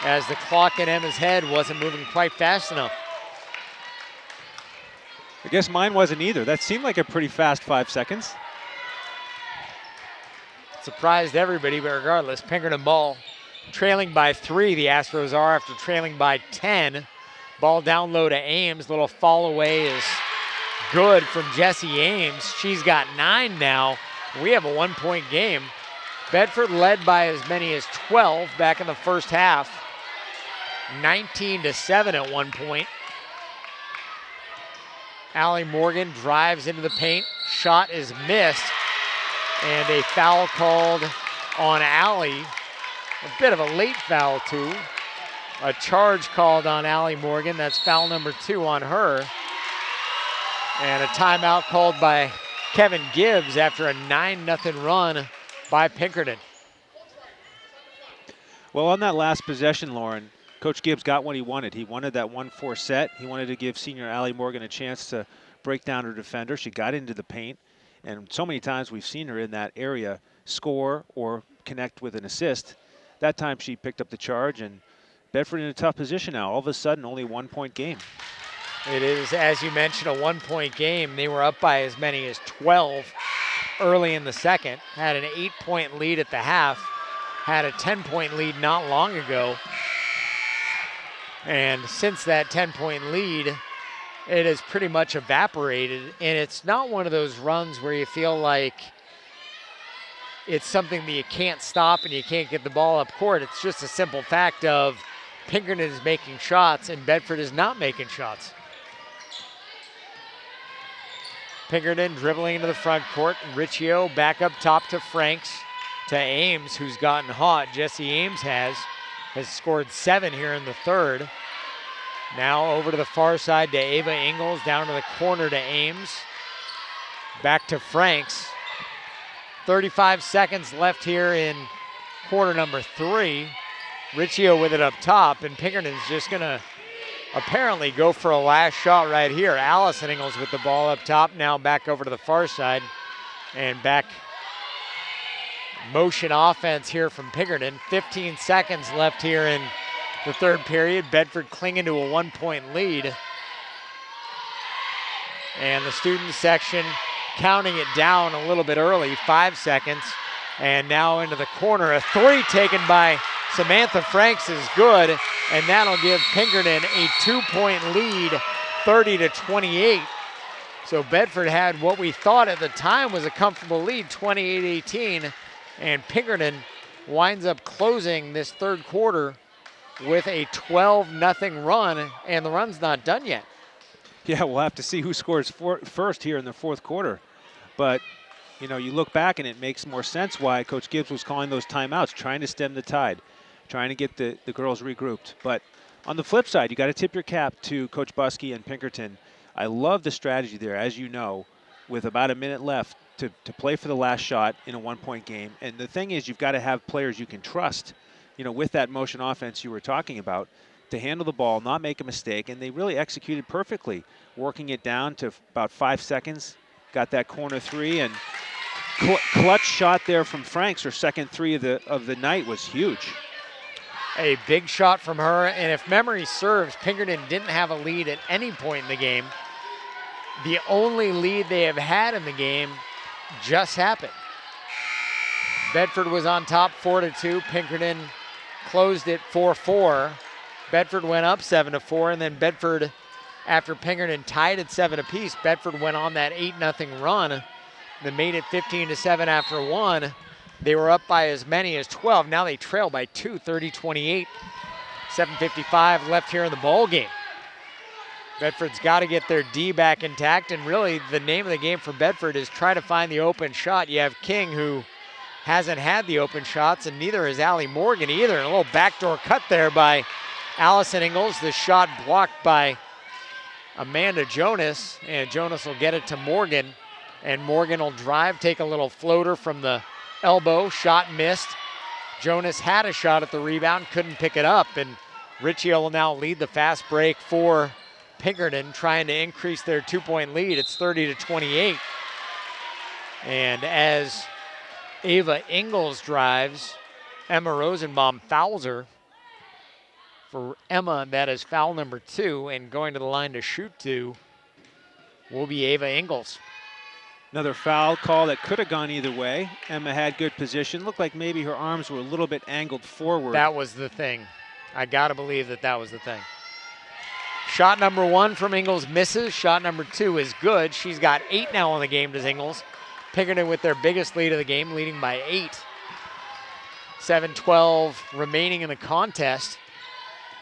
as the clock in Emma's head wasn't moving quite fast enough. I guess mine wasn't either. That seemed like a pretty fast 5 seconds. Surprised everybody, but regardless, Pinkerton ball trailing by 3, the Astros are, after trailing by 10. Ball down low to Ames. Little fall away is good from Jessie Ames. She's got 9 now. We have a 1-point game. Bedford led by as many as 12 back in the first half. 19-7 at one point. Allie Morgan drives into the paint. Shot is missed. And a foul called on Allie. A bit of a late foul, too. A charge called on Allie Morgan. That's foul number 2 on her. And a timeout called by Kevin Gibbs after a 9-0 run by Pinkerton. Well, on that last possession, Lauren, Coach Gibbs got what he wanted. He wanted that 1-4 set. He wanted to give senior Allie Morgan a chance to break down her defender. She got into the paint, and so many times we've seen her in that area score or connect with an assist. That time she picked up the charge, and Bedford in a tough position now. All of a sudden, only a 1-point game. It is, as you mentioned, a 1-point game. They were up by as many as 12 early in the second. Had an 8-point lead at the half. Had a 10-point lead not long ago. And since that 10-point lead, it has pretty much evaporated. And it's not one of those runs where you feel like it's something that you can't stop and you can't get the ball up court. It's just a simple fact of Pinkerton is making shots and Bedford is not making shots. Pinkerton dribbling into the front court. Riccio back up top to Franks, to Ames, who's gotten hot. Jessie Ames has scored 7 here in the third. Now over to the far side to Ava Ingles, down to the corner to Ames. Back to Franks. 35 seconds left here in quarter number 3. Riccio with it up top, and Pinkerton's just gonna apparently go for a last shot right here. Allison Ingles with the ball up top, now back over to the far side, and back motion offense here from Pinkerton. 15 seconds left here in the third period. Bedford clinging to a 1-point lead. And the student section counting it down a little bit early, 5 seconds. And now into the corner, a 3 taken by Samantha Franks is good, and that'll give Pinkerton a 2-point lead, 30-28. So Bedford had what we thought at the time was a comfortable lead, 28-18, and Pinkerton winds up closing this third quarter with a 12-0 run, and the run's not done yet. Yeah, we'll have to see who scores first here in the fourth quarter. But, you know, you look back and it makes more sense why Coach Gibbs was calling those timeouts, trying to stem the tide, trying to get the girls regrouped. But on the flip side, you got to tip your cap to Coach Buskey and Pinkerton. I love the strategy there, as you know, with about a minute left to play for the last shot in a 1-point game. And the thing is, you've got to have players you can trust, you know, with that motion offense you were talking about, to handle the ball, not make a mistake. And they really executed perfectly, working it down to about 5 seconds. Got that corner 3, and clutch shot there from Franks. Her second 3 of the night was huge. A big shot from her, and if memory serves, Pinkerton didn't have a lead at any point in the game. The only lead they have had in the game just happened. Bedford was on top 4-2. Pinkerton closed it 4-4. Bedford went up 7-4, and then Bedford, after Pinkerton tied at 7 apiece, Bedford went on that 8-0 run that made it 15-7 after 1. They were up by as many as 12. Now they trail by 2, 30-28. 7:55 left here in the ball game. Bedford's got to get their D back intact, and really the name of the game for Bedford is try to find the open shot. You have King, who hasn't had the open shots, and neither has Allie Morgan either. And a little backdoor cut there by Allison Ingles. The shot blocked by Amanda Jonas, and Jonas will get it to Morgan, and Morgan will drive, take a little floater from the elbow. Shot missed. Jonas had a shot at the rebound, couldn't pick it up, and Riccio will now lead the fast break for Pinkerton, trying to increase their 2-point lead. It's 30-28. And as Ava Ingles drives, Emma Rosenbaum fouls her. For Emma, that is foul number 2, and going to the line to shoot 2 will be Ava Ingles. Another foul call that could have gone either way. Emma had good position. Looked like maybe her arms were a little bit angled forward. That was the thing. I got to believe that was the thing. Shot number 1 from Ingles misses. Shot number 2 is good. She's got 8 now on the game, does Ingles. Pinkerton with their biggest lead of the game, leading by 8. 7:12 remaining in the contest.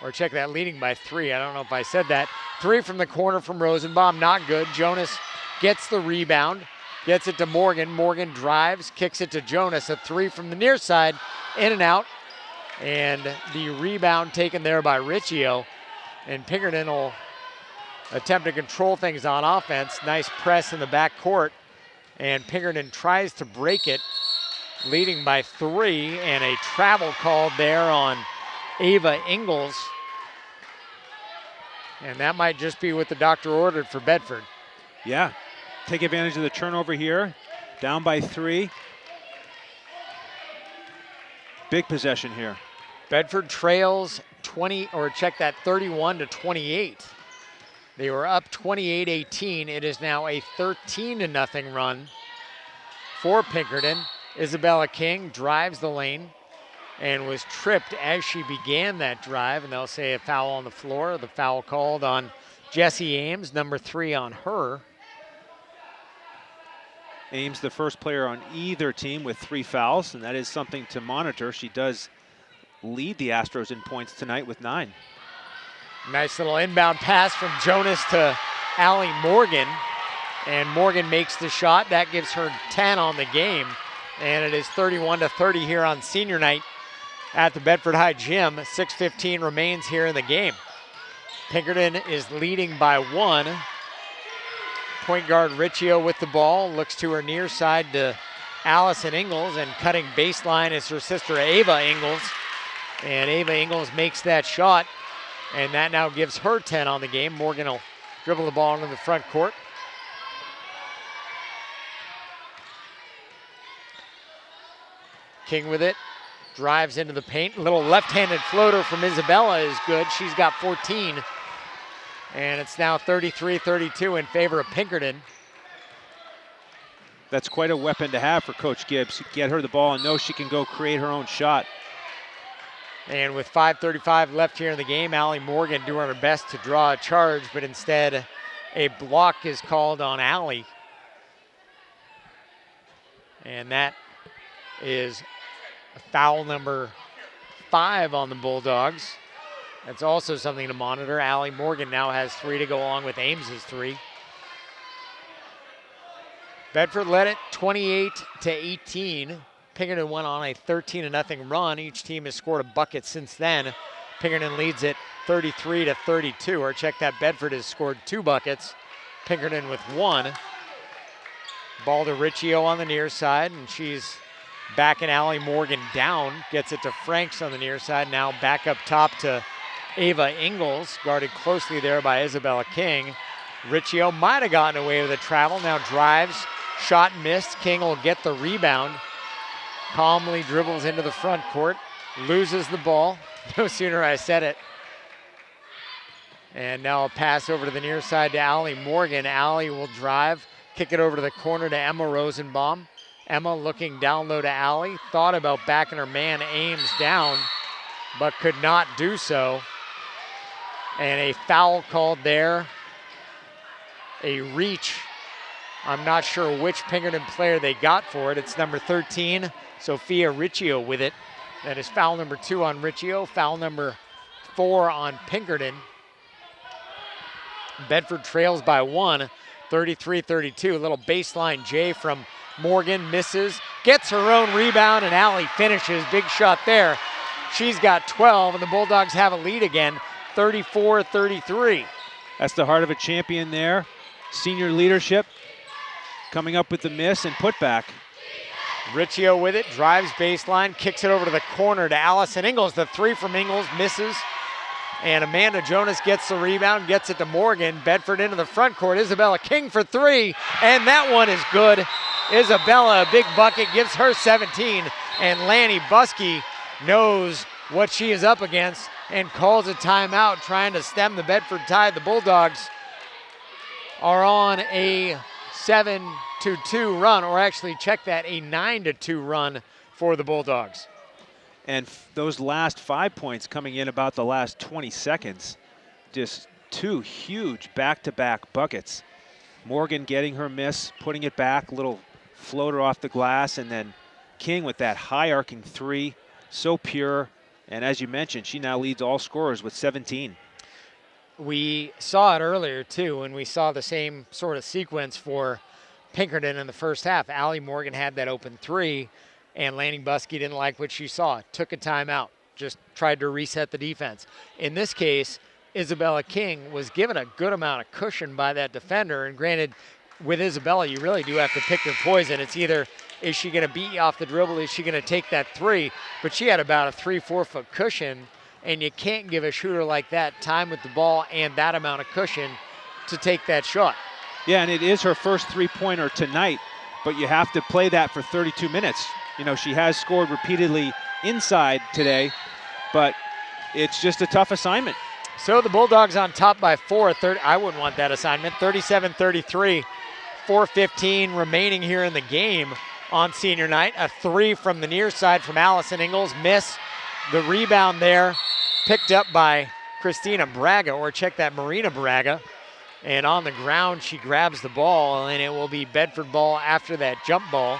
Or check that, leading by 3. I don't know if I said that. 3 from the corner from Rosenbaum, not good. Jonas gets the rebound, gets it to Morgan. Morgan drives, kicks it to Jonas. A 3 from the near side, in and out. And the rebound taken there by Riccio. And Pinkerton will attempt to control things on offense. Nice press in the back court. And Pinkerton tries to break it, leading by 3. And a travel called there on Ava Ingles. And that might just be what the doctor ordered for Bedford. Yeah, take advantage of the turnover here. Down by 3. Big possession here. Bedford trails 31-28. They were up 28-18. It is now a 13-0 run for Pinkerton. Isabella King drives the lane and was tripped as she began that drive, and they'll say a foul on the floor. The foul called on Jessie Ames, number 3 on her. Ames, the first player on either team with 3 fouls, and that is something to monitor. She does lead the Astros in points tonight with 9. Nice little inbound pass from Jonas to Allie Morgan, and Morgan makes the shot. That gives her 10 on the game, and it is 31-30 here on senior night at the Bedford High Gym. 6:15 remains here in the game. Pinkerton is leading by 1. Point guard Riccio with the ball, looks to her near side to Allison Ingles, and cutting baseline is her sister Ava Ingles. And Ava Ingles makes that shot, and that now gives her 10 on the game. Morgan will dribble the ball into the front court. King with it, drives into the paint. Little left-handed floater from Isabella is good. She's got 14. And it's now 33-32 in favor of Pinkerton. That's quite a weapon to have for Coach Gibbs. Get her the ball and know she can go create her own shot. And with 5:35 left here in the game, Allie Morgan doing her best to draw a charge, but instead a block is called on Allie. And that is foul number 5 on the Bulldogs. That's also something to monitor. Allie Morgan now has 3 to go along with Ames's 3. Bedford led it 28-18. Pinkerton went on a 13-0 run. Each team has scored a bucket since then. Pinkerton leads it 33-32. Or check that, Bedford has scored 2 buckets. Pinkerton with 1. Ball to Riccio on the near side, and she's backing Allie Morgan down. Gets it to Franks on the near side. Now back up top to Ava Ingles, guarded closely there by Isabella King. Riccio might have gotten away with a travel. Now drives, shot missed. King will get the rebound. Calmly dribbles into the front court, loses the ball. No sooner I said it. And now a pass over to the near side to Allie Morgan. Allie will drive, kick it over to the corner to Emma Rosenbaum. Emma looking down low to Allie. Thought about backing her man Ames down, but could not do so. And a foul called there. A reach. I'm not sure which Pinkerton player they got for it. It's number 13, Sophia Riccio with it. That is foul number 2 on Riccio, foul number 4 on Pinkerton. Bedford trails by 1, 33-32. A little baseline J from Morgan, misses, gets her own rebound, and Allie finishes. Big shot there. She's got 12, and the Bulldogs have a lead again, 34-33. That's the heart of a champion there. Senior leadership coming up with the miss and put back. Riccio with it, drives baseline, kicks it over to the corner to Allison Ingles. The 3 from Ingles misses. And Amanda Jonas gets the rebound, gets it to Morgan. Bedford into the front court. Isabella King for 3, and that one is good. Isabella, a big bucket, gives her 17. And Lanny Buskey knows what she is up against and calls a timeout, trying to stem the Bedford Tide. The Bulldogs are on a 7-2 run, or actually check that, a 9-2 run for the Bulldogs. And those last 5 points coming in about the last 20 seconds. Just 2 huge back-to-back buckets. Morgan getting her miss, putting it back, little floater off the glass, and then King with that high arcing 3, so pure. And as you mentioned, she now leads all scorers with 17. We saw it earlier too, when we saw the same sort of sequence for Pinkerton in the first half. Allie Morgan had that open 3, and Lanning Buskey didn't like what she saw. Took a timeout, just tried to reset the defense. In this case, Isabella King was given a good amount of cushion by that defender, and granted, with Isabella, you really do have to pick your poison. It's either, is she going to beat you off the dribble, is she going to take that 3? But she had about a 3-4 foot cushion, and you can't give a shooter like that time with the ball and that amount of cushion to take that shot. Yeah, and it is her first 3-pointer tonight, but you have to play that for 32 minutes. You know, she has scored repeatedly inside today, but it's just a tough assignment. So the Bulldogs on top by 4. I wouldn't want that assignment. 37-33, 4:15 remaining here in the game on senior night. A 3 from the near side from Allison Ingalls. Miss. The rebound there picked up by Christina Braga, or check that, Marina Braga. And on the ground, she grabs the ball, and it will be Bedford ball after that jump ball.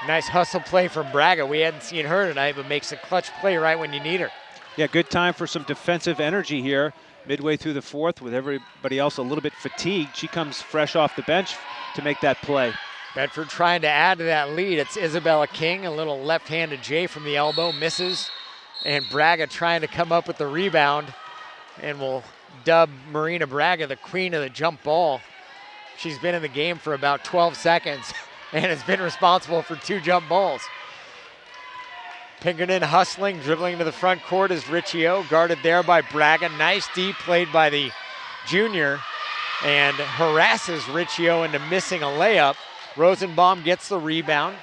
Nice hustle play from Braga. We hadn't seen her tonight, but makes a clutch play right when you need her. Yeah, good time for some defensive energy here midway through the 4th with everybody else a little bit fatigued. She comes fresh off the bench to make that play. Bedford trying to add to that lead. It's Isabella King, a little left-handed J from the elbow, misses. And Braga trying to come up with the rebound, and will dub Marina Braga the queen of the jump ball. She's been in the game for about 12 seconds and has been responsible for 2 jump balls. Pinkerton hustling, dribbling to the front court is Riccio, guarded there by Braga. Nice D played by the junior, and harasses Riccio into missing a layup. Rosenbaum gets the rebound,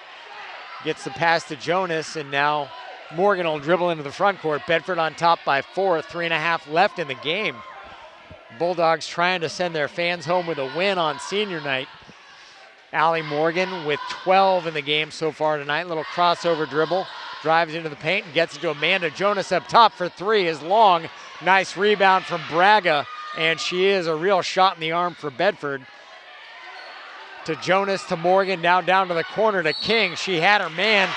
gets the pass to Jonas, and now Morgan will dribble into the front court. Bedford on top by 4, 3.5 left in the game. Bulldogs trying to send their fans home with a win on senior night. Allie Morgan with 12 in the game so far tonight. Little crossover dribble, drives into the paint and gets it to Amanda Jonas up top for 3 is long. Nice rebound from Braga, and she is a real shot in the arm for Bedford. To Jonas, to Morgan, now down to the corner to King. She had her man,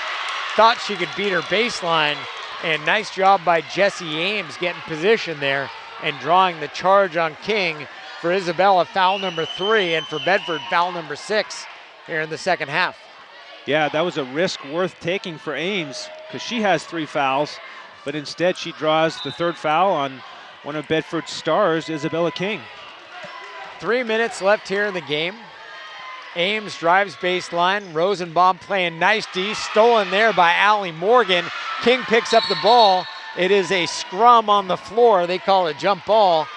thought she could beat her baseline, and nice job by Jessie Ames getting position there and drawing the charge on King. For Isabella, foul number 3, and for Bedford, foul number 6 here in the second half. Yeah, that was a risk worth taking for Ames because she has 3 fouls, but instead she draws the 3rd foul on one of Bedford's stars, Isabella King. 3 minutes left here in the game. Ames drives baseline. Rosenbaum playing nice D, stolen there by Allie Morgan. King picks up the ball. It is a scrum on the floor. They call it jump ball.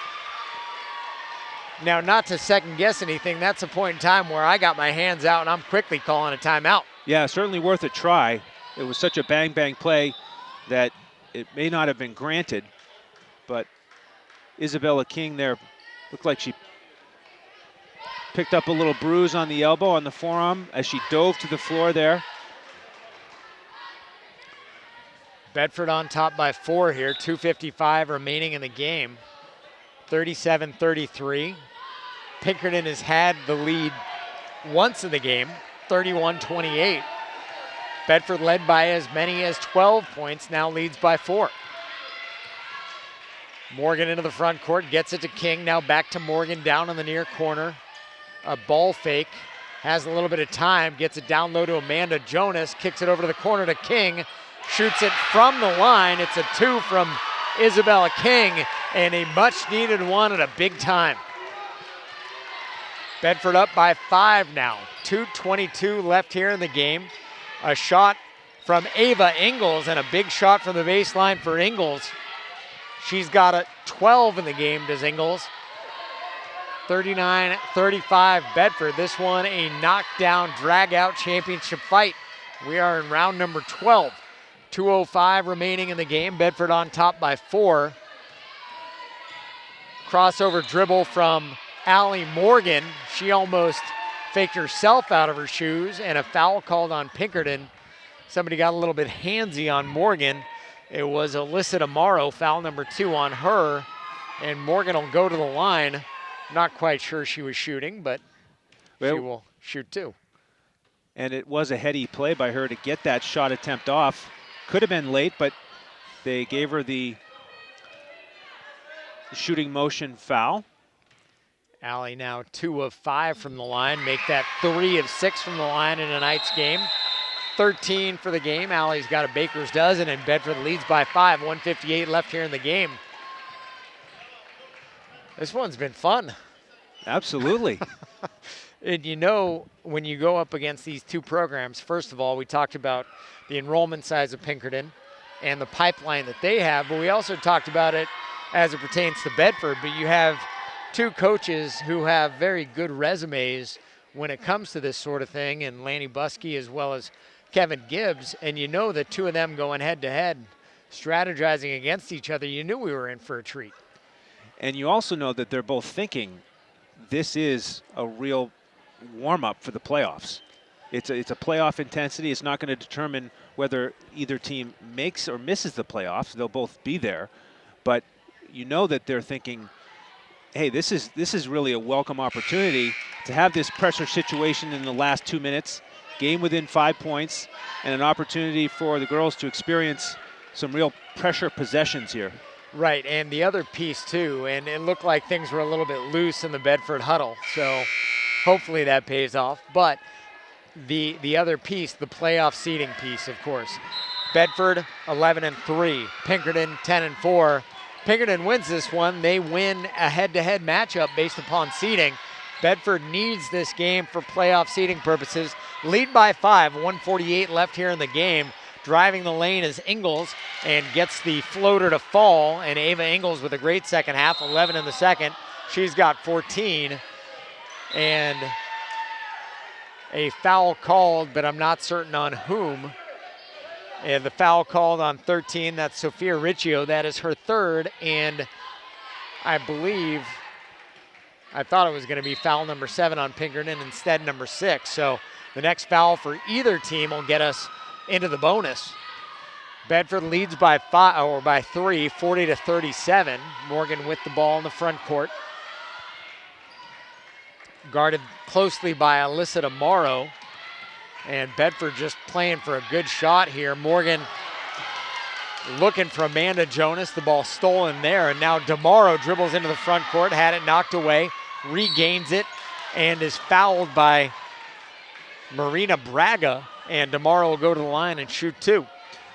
Now, not to second guess anything, that's a point in time where I got my hands out and I'm quickly calling a timeout. Yeah, certainly worth a try. It was such a bang-bang play that it may not have been granted, but Isabella King there looked like she picked up a little bruise on the elbow, on the forearm, as she dove to the floor there. Bedford on top by 4 here, 2:55 remaining in the game. 37-33. Pinkerton has had the lead once in the game, 31-28. Bedford led by as many as 12 points, now leads by 4. Morgan into the front court, gets it to King, now back to Morgan down in the near corner. A ball fake, has a little bit of time, gets it down low to Amanda Jonas, kicks it over to the corner to King, shoots it from the line. It's a 2 from Isabella King, and a much needed one at a big time. Bedford up by 5 now. 2:22 left here in the game. A shot from Ava Ingalls and a big shot from the baseline for Ingalls. She's got a 12 in the game, does Ingalls. 39-35 Bedford. This one a knockdown, drag-out championship fight. We are in round number 12. 2:05 remaining in the game. Bedford on top by 4. Crossover dribble from Allie Morgan. She almost faked herself out of her shoes, and a foul called on Pinkerton. Somebody got a little bit handsy on Morgan. It was Alyssa Amaro, foul number 2 on her. And Morgan will go to the line. Not quite sure she was shooting, but she will shoot too. And it was a heady play by her to get that shot attempt off. Could have been late, but they gave her the shooting motion foul. Allie now 2 of 5 from the line. Make that 3 of 6 from the line in tonight's game. 13 for the game. Allie's got a baker's dozen, and Bedford leads by 5. 1:58 left here in the game. This one's been fun. Absolutely. And you know, when you go up against these two programs, first of all, we talked about the enrollment size of Pinkerton and the pipeline that they have, but we also talked about it as it pertains to Bedford. But you have two coaches who have very good resumes when it comes to this sort of thing, and Lanny Buskey as well as Kevin Gibbs, and you know the two of them going head-to-head, strategizing against each other, you knew we were in for a treat. And you also know that they're both thinking this is a real warm-up for the playoffs. It's a playoff intensity. It's not going to determine whether either team makes or misses the playoffs. They'll both be there. But you know that they're thinking, hey, this is really a welcome opportunity to have this pressure situation in the last 2 minutes, game within 5 points, and an opportunity for the girls to experience some real pressure possessions here. Right, and the other piece too, and it looked like things were a little bit loose in the Bedford huddle, so hopefully that pays off. But the other piece, the playoff seeding piece, of course. Bedford 11-3, Pinkerton 10-4. Pinkerton wins this one. They win a head-to-head matchup based upon seeding. Bedford needs this game for playoff seeding purposes. Lead by 5, 1:48 left here in the game. Driving the lane is Ingles and gets the floater to fall. And Ava Ingles with a great second half, 11 in the second. She's got 14. And a foul called, but I'm not certain on whom. And the foul called on 13, that's Sophia Riccio. That is her third, and I believe, I thought it was going to be foul number 7 on Pinkerton, instead number 6. So the next foul for either team will get us into the bonus. Bedford leads by 5 or by 3, 40-37. Morgan with the ball in the front court. Guarded closely by Alyssa Tomorrow. And Bedford just playing for a good shot here. Morgan looking for Amanda Jonas. The ball stolen there. And now Tomorrow dribbles into the front court, had it knocked away, regains it, and is fouled by Marina Braga. And Tomorrow will go to the line and shoot 2.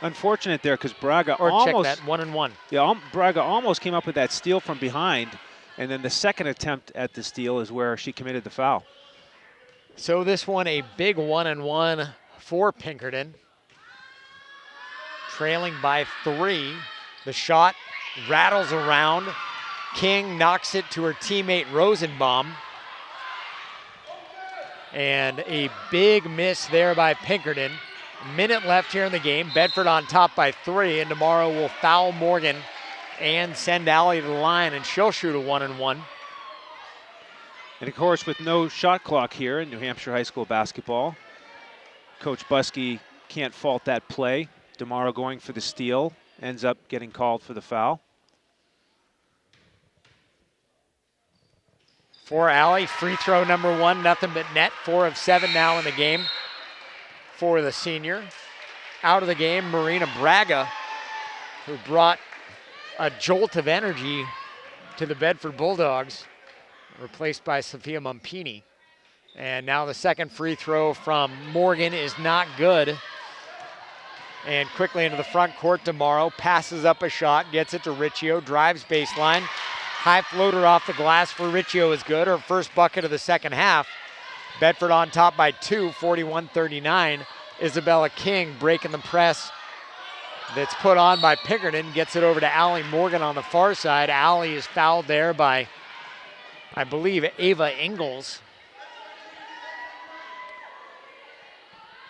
Unfortunate there because Braga check that, 1-1. Yeah, Braga almost came up with that steal from behind. And then the second attempt at the steal is where she committed the foul. So this one a big 1-1 for Pinkerton. Trailing by 3. The shot rattles around. King knocks it to her teammate Rosenbaum. And a big miss there by Pinkerton. A minute left here in the game. Bedford on top by 3, and Tomorrow will foul Morgan and send Allie to the line, and she'll shoot a 1-1. And of course, with no shot clock here in New Hampshire high school basketball, Coach Buskey can't fault that play. Tomorrow going for the steal, ends up getting called for the foul. For Allie, free throw number 1, nothing but net. 4 of 7 now in the game for the senior. Out of the game, Marina Braga, who brought a jolt of energy to the Bedford Bulldogs, replaced by Sophia Mumpini. And now the second free throw from Morgan is not good. And quickly into the front court Tomorrow, passes up a shot, gets it to Riccio, drives baseline. High floater off the glass for Riccio is good, her first bucket of the second half. Bedford on top by 2, 41-39. Isabella King breaking the press that's put on by Pinkerton, gets it over to Allie Morgan on the far side. Allie is fouled there by, I believe, Ava Ingles.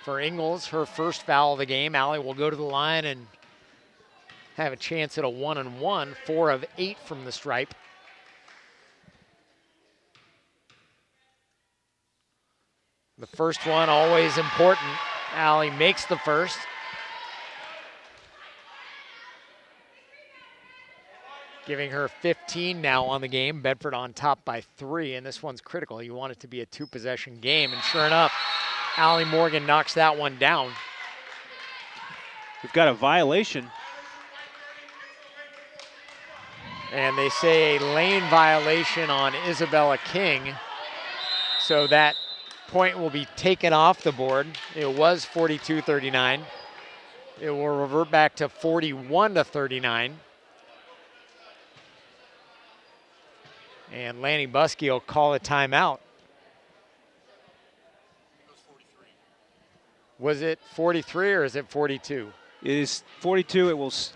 For Ingles, her first foul of the game. Allie will go to the line and have a chance at a 1-1, 4 of 8 from the stripe. The first one always important. Allie makes the first. giving her 15 now on the game. Bedford on top by 3, and this one's critical. You want it to be a 2-possession game, and sure enough, Allie Morgan knocks that one down. We've got a violation. And they say a lane violation on Isabella King. So that point will be taken off the board. It was 42-39. It will revert back to 41-39. And Lanny Buskey will call a timeout. Was it 43 or is it 42? It is 42.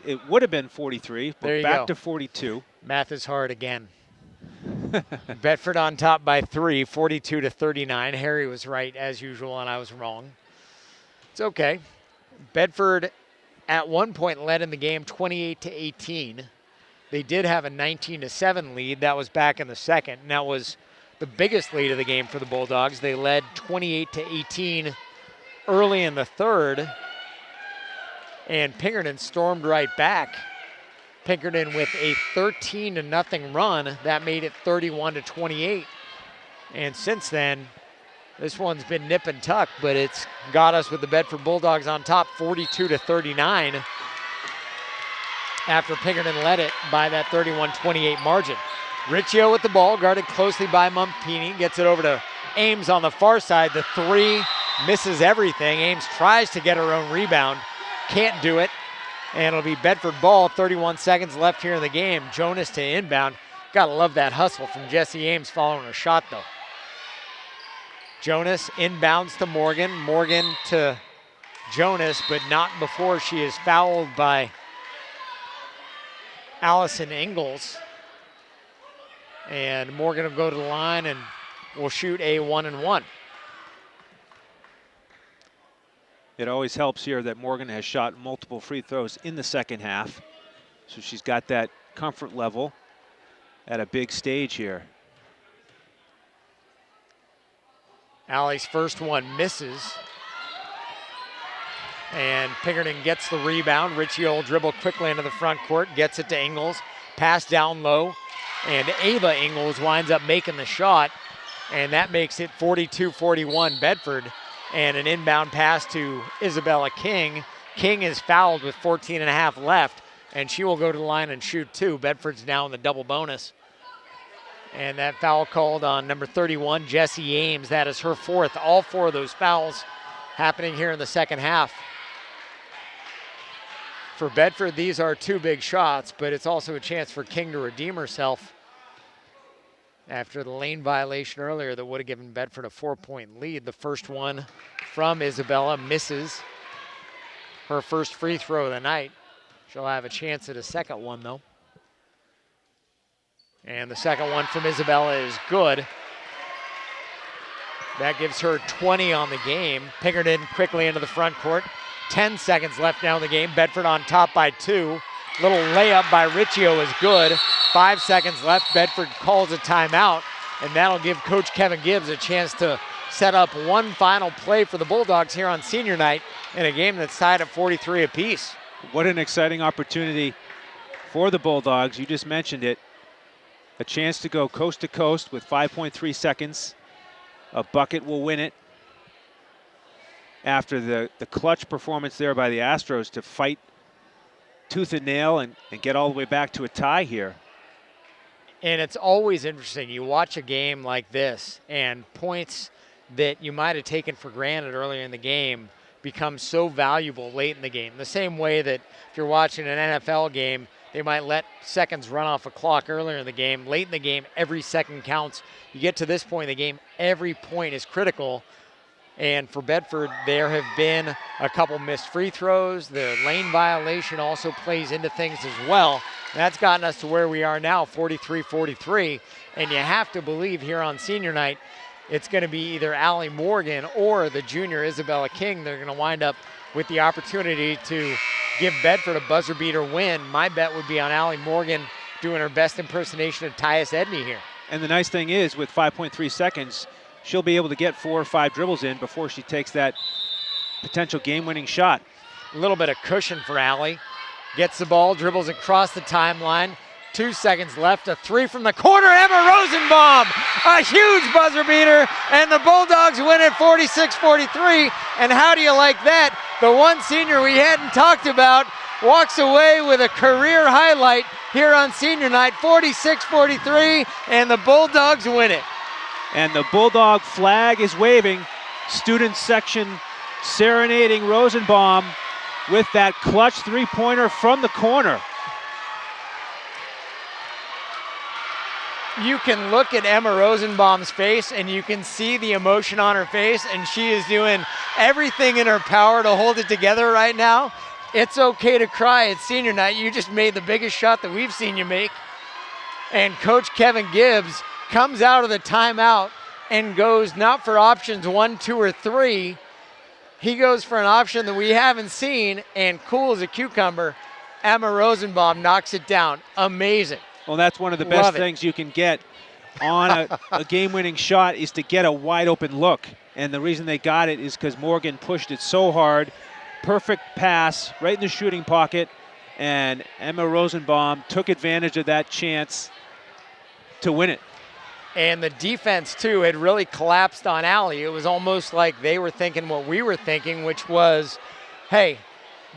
It would have been 43, but back to 42. Math is hard again. Bedford on top by 3, 42-39. Harry was right as usual, and I was wrong. It's okay. Bedford at one point led in the game 28-18. They did have a 19-7 lead. That was back in the second, and that was the biggest lead of the game for the Bulldogs. They led 28-18 early in the third, and Pinkerton stormed right back. Pinkerton with a 13-0 run. That made it 31-28. And since then, this one's been nip and tuck, but it's got us with the Bedford Bulldogs on top 42-39 after Pinkerton led it by that 31-28 margin. Riccio with the ball, guarded closely by Mumpini, gets it over to Ames on the far side. The 3 misses everything. Ames tries to get her own rebound, can't do it. And it'll be Bedford ball, 31 seconds left here in the game. Jonas to inbound. Gotta love that hustle from Jesse Ames following her shot though. Jonas inbounds to Morgan. Morgan to Jonas, but not before she is fouled by Allison Ingalls. And Morgan will go to the line and will shoot a 1-and-1. It always helps here that Morgan has shot multiple free throws in the second half. So she's got that comfort level at a big stage here. Allie's first one misses. And Pinkerton gets the rebound. Riccio will dribble quickly into the front court, gets it to Ingalls. Pass down low, and Ava Ingalls winds up making the shot. And that makes it 42-41 Bedford. And an inbound pass to Isabella King. King is fouled with 14.5 left, and she will go to the line and shoot 2. Bedford's now in the double bonus. And that foul called on number 31, Jessie Ames. That is her 4th. All 4 of those fouls happening here in the second half. For Bedford, these are 2 big shots, but it's also a chance for King to redeem herself after the lane violation earlier that would have given Bedford a 4-point lead. The first one from Isabella misses. Her first free throw of the night. She'll have a chance at a second one though. And the second one from Isabella is good. That gives her 20 on the game. Pinkerton quickly into the front court. 10 seconds left now in the game. Bedford on top by 2. Little layup by Riccio is good. 5 seconds left. Bedford calls a timeout, and that'll give Coach Kevin Gibbs a chance to set up one final play for the Bulldogs here on senior night in a game that's tied at 43 apiece. What an exciting opportunity for the Bulldogs. You just mentioned it. A chance to go coast to coast with 5.3 seconds. A bucket will win it. After the clutch performance there by the Astros to fight tooth and nail and get all the way back to a tie here. And it's always interesting. You watch a game like this and points that you might have taken for granted earlier in the game become so valuable late in the game. The same way that if you're watching an NFL game, they might let seconds run off a clock earlier in the game. Late in the game, every second counts. You get to this point in the game, every point is critical. And for Bedford, there have been a couple missed free throws. The lane violation also plays into things as well. And that's gotten us to where we are now, 43-43. And you have to believe here on senior night, it's going to be either Allie Morgan or the junior Isabella King. They're going to wind up with the opportunity to give Bedford a buzzer beater win. My bet would be on Allie Morgan doing her best impersonation of Tyus Edney here. And the nice thing is, with 5.3 seconds, she'll be able to get 4 or 5 dribbles in before she takes that potential game-winning shot. A little bit of cushion for Allie. Gets the ball, dribbles across the timeline, 2 seconds left. A three from the corner. Emma Rosenbaum, a huge buzzer beater, and the Bulldogs win it 46-43. And how do you like that? The one senior we hadn't talked about walks away with a career highlight here on senior night, 46-43, and the Bulldogs win it. And the Bulldog flag is waving. Student section serenading Rosenbaum with that clutch three-pointer from the corner. You can look at Emma Rosenbaum's face and you can see the emotion on her face, and she is doing everything in her power to hold it together right now. It's okay to cry. It's senior night. You just made the biggest shot that we've seen you make. And Coach Kevin Gibbs comes out of the timeout and goes not for options 1, 2, or 3. He goes for an option that we haven't seen, and cool as a cucumber, Emma Rosenbaum knocks it down. Amazing. Well, that's one of the best things you can get on a game-winning shot, is to get a wide-open look. And the reason they got it is because Morgan pushed it so hard. Perfect pass right in the shooting pocket, and Emma Rosenbaum took advantage of that chance to win it. And the defense, too, had really collapsed on Allie. It was almost like they were thinking what we were thinking, which was, hey,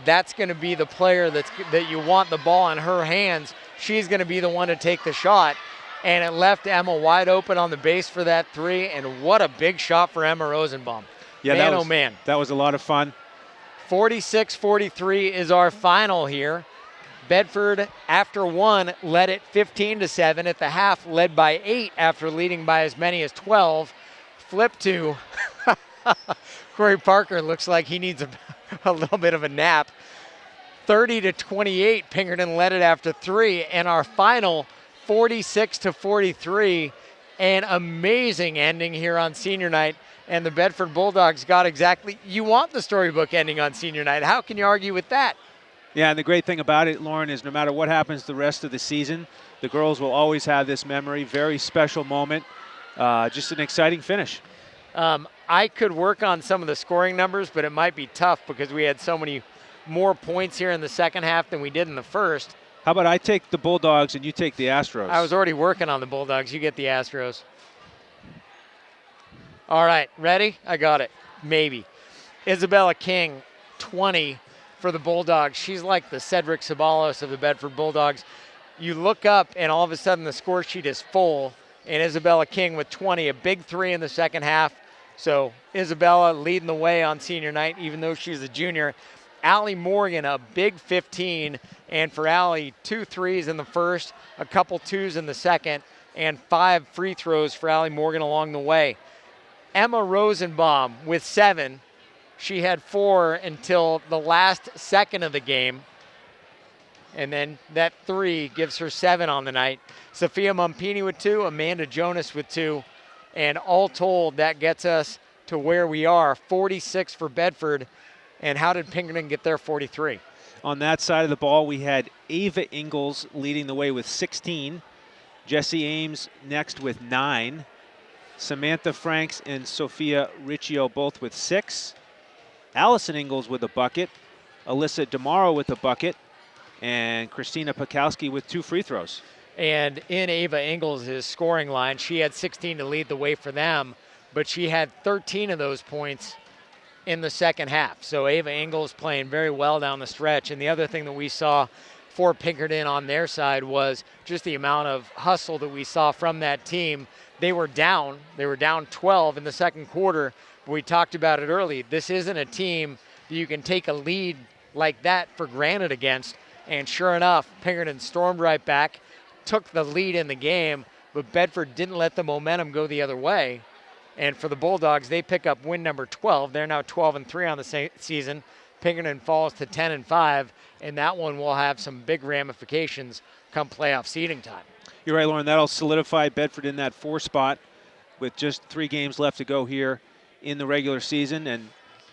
that's going to be the player that you want the ball in her hands. She's going to be the one to take the shot. And it left Emma wide open on the base for that three, and what a big shot for Emma Rosenbaum. Yeah, man, oh man. That was a lot of fun. 46-43 is our final here. Bedford, after one, led it 15-7 at the half, led by 8 after leading by as many as 12. Flip to Corey Parker, looks like he needs a little bit of a nap. 30-28, Pinkerton led it after 3, and our final 46-43. An amazing ending here on senior night, and the Bedford Bulldogs got exactly, you want the storybook ending on senior night. How can you argue with that? Yeah, and the great thing about it, Lauren, is no matter what happens the rest of the season, the girls will always have this memory. Very special moment. Just an exciting finish. I could work on some of the scoring numbers, but it might be tough because we had so many more points here in the second half than we did in the first. How about I take the Bulldogs and you take the Astros? I was already working on the Bulldogs. You get the Astros. All right, ready? I got it. Maybe. Isabella King, 20 for the Bulldogs. She's like the Cedric Ceballos of the Bedford Bulldogs. You look up and all of a sudden the score sheet is full, and Isabella King with 20, a big three in the second half. So Isabella leading the way on senior night, even though she's a junior. Allie Morgan, a big 15, and for Allie, 2 threes in the first, a couple twos in the second, and 5 free throws for Allie Morgan along the way. Emma Rosenbaum with 7. She had 4 until the last second of the game, and then that 3 gives her 7 on the night. Sophia Mumpini with 2, Amanda Jonas with 2, and all told, that gets us to where we are, 46 for Bedford. And how did Pinkerton get their 43? On that side of the ball, we had Ava Ingalls leading the way with 16. Jessie Ames next with 9. Samantha Franks and Sophia Riccio both with 6. Allison Ingalls with a bucket. Alyssa DeMauro with a bucket. And Christina Pakowski with 2 free throws. And in Ava Ingalls' scoring line, she had 16 to lead the way for them, but she had 13 of those points in the second half. So Ava Ingalls playing very well down the stretch. And the other thing that we saw for Pinkerton on their side was just the amount of hustle that we saw from that team. They were down 12 in the second quarter. We talked about it early. This isn't a team that you can take a lead like that for granted against. And sure enough, Pinkerton stormed right back, took the lead in the game, but Bedford didn't let the momentum go the other way. And for the Bulldogs, they pick up win number 12. They're now 12-3 on the season. Pinkerton falls to 10-5, and that one will have some big ramifications come playoff seeding time. You're right, Lauren. That'll solidify Bedford in that 4 spot with just 3 games left to go here in the regular season, and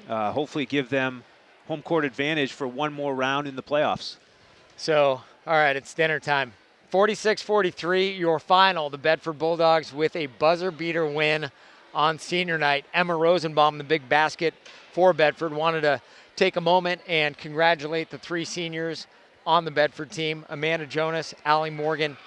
hopefully give them home court advantage for one more round in the playoffs. So, all right, it's dinner time. 46-43, your final. The Bedford Bulldogs with a buzzer beater win on senior night. Emma Rosenbaum, the big basket for Bedford, wanted to take a moment and congratulate the 3 seniors on the Bedford team, Amanda Jonas, Allie Morgan,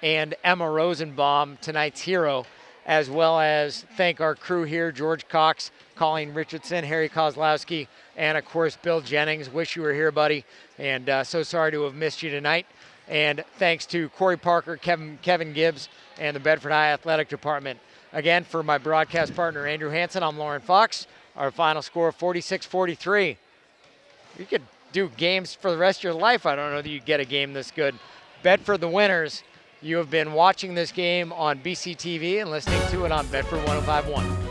and Emma Rosenbaum, tonight's hero, as well as thank our crew here, George Cox, Colleen Richardson, Harry Kozlowski, and of course, Bill Jennings. Wish you were here, buddy, and so sorry to have missed you tonight. And thanks to Corey Parker, Kevin Gibbs, and the Bedford High Athletic Department. Again, for my broadcast partner, Andrew Hansen, I'm Lauren Fox. Our final score, 46-43. You could do games for the rest of your life. I don't know that you get a game this good. Bedford, the winners. You have been watching this game on BCTV and listening to it on Bedford 105.1.